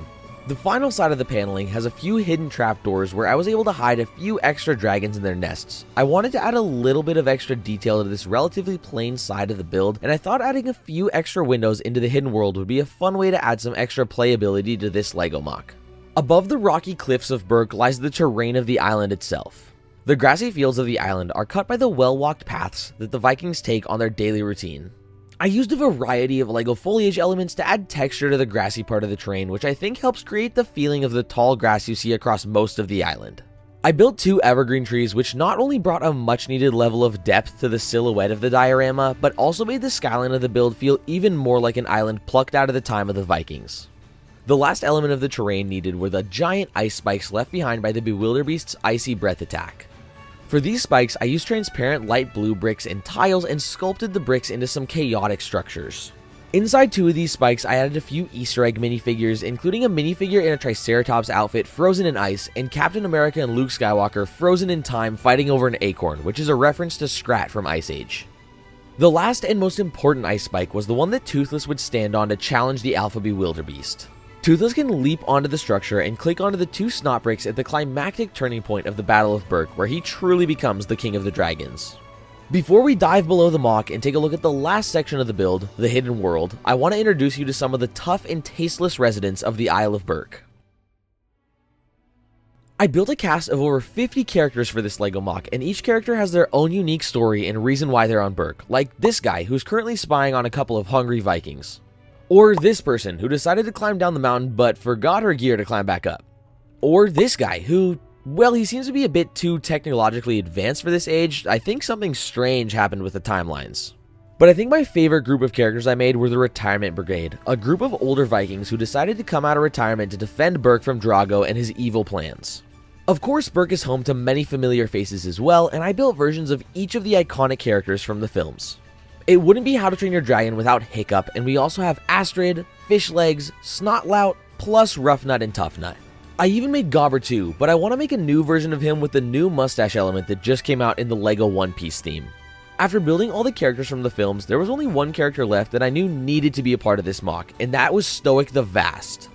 The final side of the paneling has a few hidden trapdoors where I was able to hide a few extra dragons in their nests. I wanted to add a little bit of extra detail to this relatively plain side of the build, and I thought adding a few extra windows into the hidden world would be a fun way to add some extra playability to this LEGO MOC. Above the rocky cliffs of Berk lies the terrain of the island itself. The grassy fields of the island are cut by the well-walked paths that the Vikings take on their daily routine. I used a variety of LEGO foliage elements to add texture to the grassy part of the terrain, which I think helps create the feeling of the tall grass you see across most of the island. I built 2 evergreen trees, which not only brought a much-needed level of depth to the silhouette of the diorama, but also made the skyline of the build feel even more like an island plucked out of the time of the Vikings. The last element of the terrain needed were the giant ice spikes left behind by the Bwilderbeast's icy breath attack. For these spikes, I used transparent light blue bricks and tiles and sculpted the bricks into some chaotic structures. Inside 2 of these spikes, I added a few Easter egg minifigures, including a minifigure in a Triceratops outfit frozen in ice, and Captain America and Luke Skywalker frozen in time fighting over an acorn, which is a reference to Scrat from Ice Age. The last and most important ice spike was the one that Toothless would stand on to challenge the Alpha Bewilderbeast. Toothless can leap onto the structure and click onto the 2 snot bricks at the climactic turning point of the Battle of Berk, where he truly becomes the King of the Dragons. Before we dive below the MOC and take a look at the last section of the build, the Hidden World, I want to introduce you to some of the tough and tasteless residents of the Isle of Berk. I built a cast of over 50 characters for this LEGO MOC, and each character has their own unique story and reason why they're on Berk, like this guy who's currently spying on a couple of hungry Vikings. Or this person who decided to climb down the mountain but forgot her gear to climb back up. Or this guy who, Well, he seems to be a bit too technologically advanced for this age. I think something strange happened with the timelines. But I think my favorite group of characters I made were the Retirement Brigade, a group of older Vikings who decided to come out of retirement to defend Berk from Drago and his evil plans. Of course, Berk is home to many familiar faces as well, and I built versions of each of the iconic characters from the films. It wouldn't be How to Train Your Dragon without Hiccup, and we also have Astrid, Fishlegs, Snotlout, plus Roughnut and Toughnut. I even made Gobber too, but I want to make a new version of him with the new mustache element that just came out in the LEGO One Piece theme. After building all the characters from the films, there was only one character left that I knew needed to be a part of this MOC, and that was Stoic the Vast.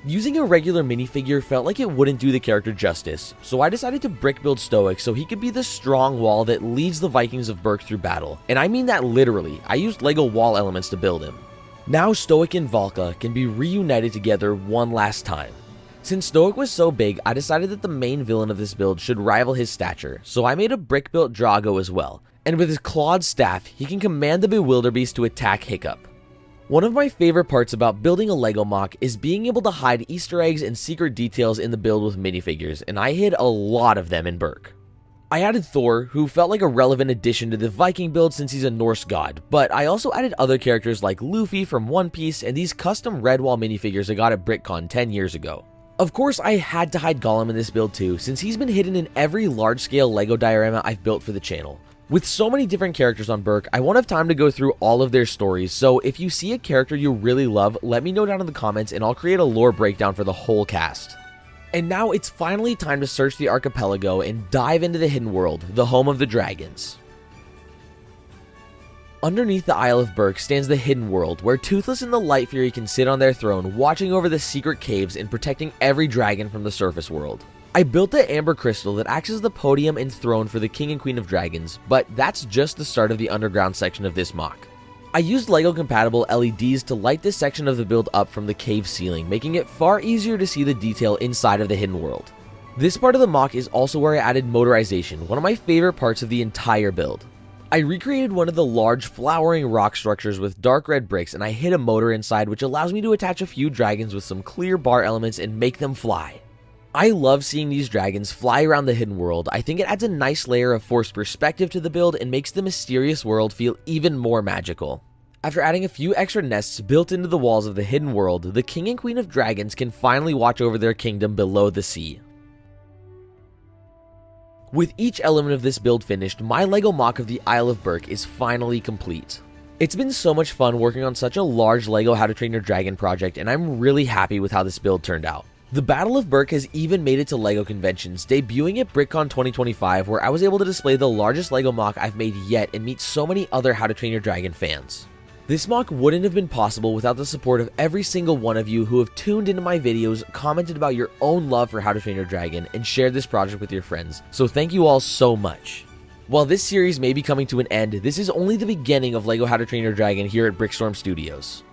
Using a regular minifigure felt like it wouldn't do the character justice, so I decided to brick build Stoic so he could be the strong wall that leads the Vikings of Berk through battle, and I mean that literally. I used LEGO wall elements to build him. Now Stoic and Valka can be reunited together one last time. Since Stoic was so big, I decided that the main villain of this build should rival his stature, so I made a brick-built Drago as well, and with his clawed staff, he can command the Bewilderbeast to attack Hiccup. One of my favorite parts about building a LEGO MOC is being able to hide Easter eggs and secret details in the build with minifigures, and I hid a lot of them in Berk. I added Thor, who felt like a relevant addition to the Viking build since he's a Norse god, but I also added other characters like Luffy from One Piece and these custom Redwall minifigures I got at BrickCon 10 years ago. Of course, I had to hide Gollum in this build too, since he's been hidden in every large-scale LEGO diorama I've built for the channel. With so many different characters on Berk, I won't have time to go through all of their stories, so if you see a character you really love, let me know down in the comments and I'll create a lore breakdown for the whole cast. And now it's finally time to search the archipelago and dive into the hidden world, the home of the dragons. Underneath the Isle of Berk stands the Hidden World, where Toothless and the Light Fury can sit on their throne, watching over the secret caves and protecting every dragon from the surface world. I built the Amber Crystal that acts as the podium and throne for the King and Queen of Dragons, but that's just the start of the underground section of this MOC. I used LEGO compatible LEDs to light this section of the build up from the cave ceiling, making it far easier to see the detail inside of the Hidden World. This part of the MOC is also where I added motorization, one of my favorite parts of the entire build. I recreated one of the large flowering rock structures with dark red bricks, and I hid a motor inside which allows me to attach a few dragons with some clear bar elements and make them fly. I love seeing these dragons fly around the hidden world. I think it adds a nice layer of forced perspective to the build and makes the mysterious world feel even more magical. After adding a few extra nests built into the walls of the hidden world, the King and Queen of Dragons can finally watch over their kingdom below the sea. With each element of this build finished, my LEGO MOC of the Isle of Berk is finally complete. It's been so much fun working on such a large LEGO How to Train Your Dragon project, and I'm really happy with how this build turned out. The Battle of Berk has even made it to LEGO conventions, debuting at BrickCon 2025, where I was able to display the largest LEGO MOC I've made yet and meet so many other How to Train Your Dragon fans. This MOC wouldn't have been possible without the support of every single one of you who have tuned into my videos, commented about your own love for How to Train Your Dragon, and shared this project with your friends, so thank you all so much. While this series may be coming to an end, this is only the beginning of LEGO How to Train Your Dragon here at Brickstorm Studios.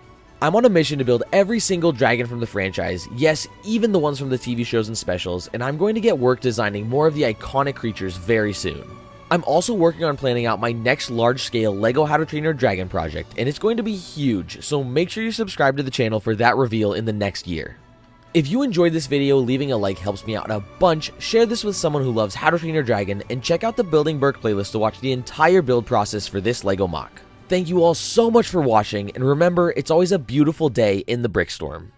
I'm on a mission to build every single dragon from the franchise, yes, even the ones from the TV shows and specials, and I'm going to get work designing more of the iconic creatures very soon. I'm also working on planning out my next large-scale LEGO How to Train Your Dragon project, and it's going to be huge, so make sure you subscribe to the channel for that reveal in the next year. If you enjoyed this video, leaving a like helps me out a bunch. Share this with someone who loves How to Train Your Dragon, and check out the Building Berk playlist to watch the entire build process for this LEGO MOC. Thank you all so much for watching, and remember, it's always a beautiful day in the Brickstorm.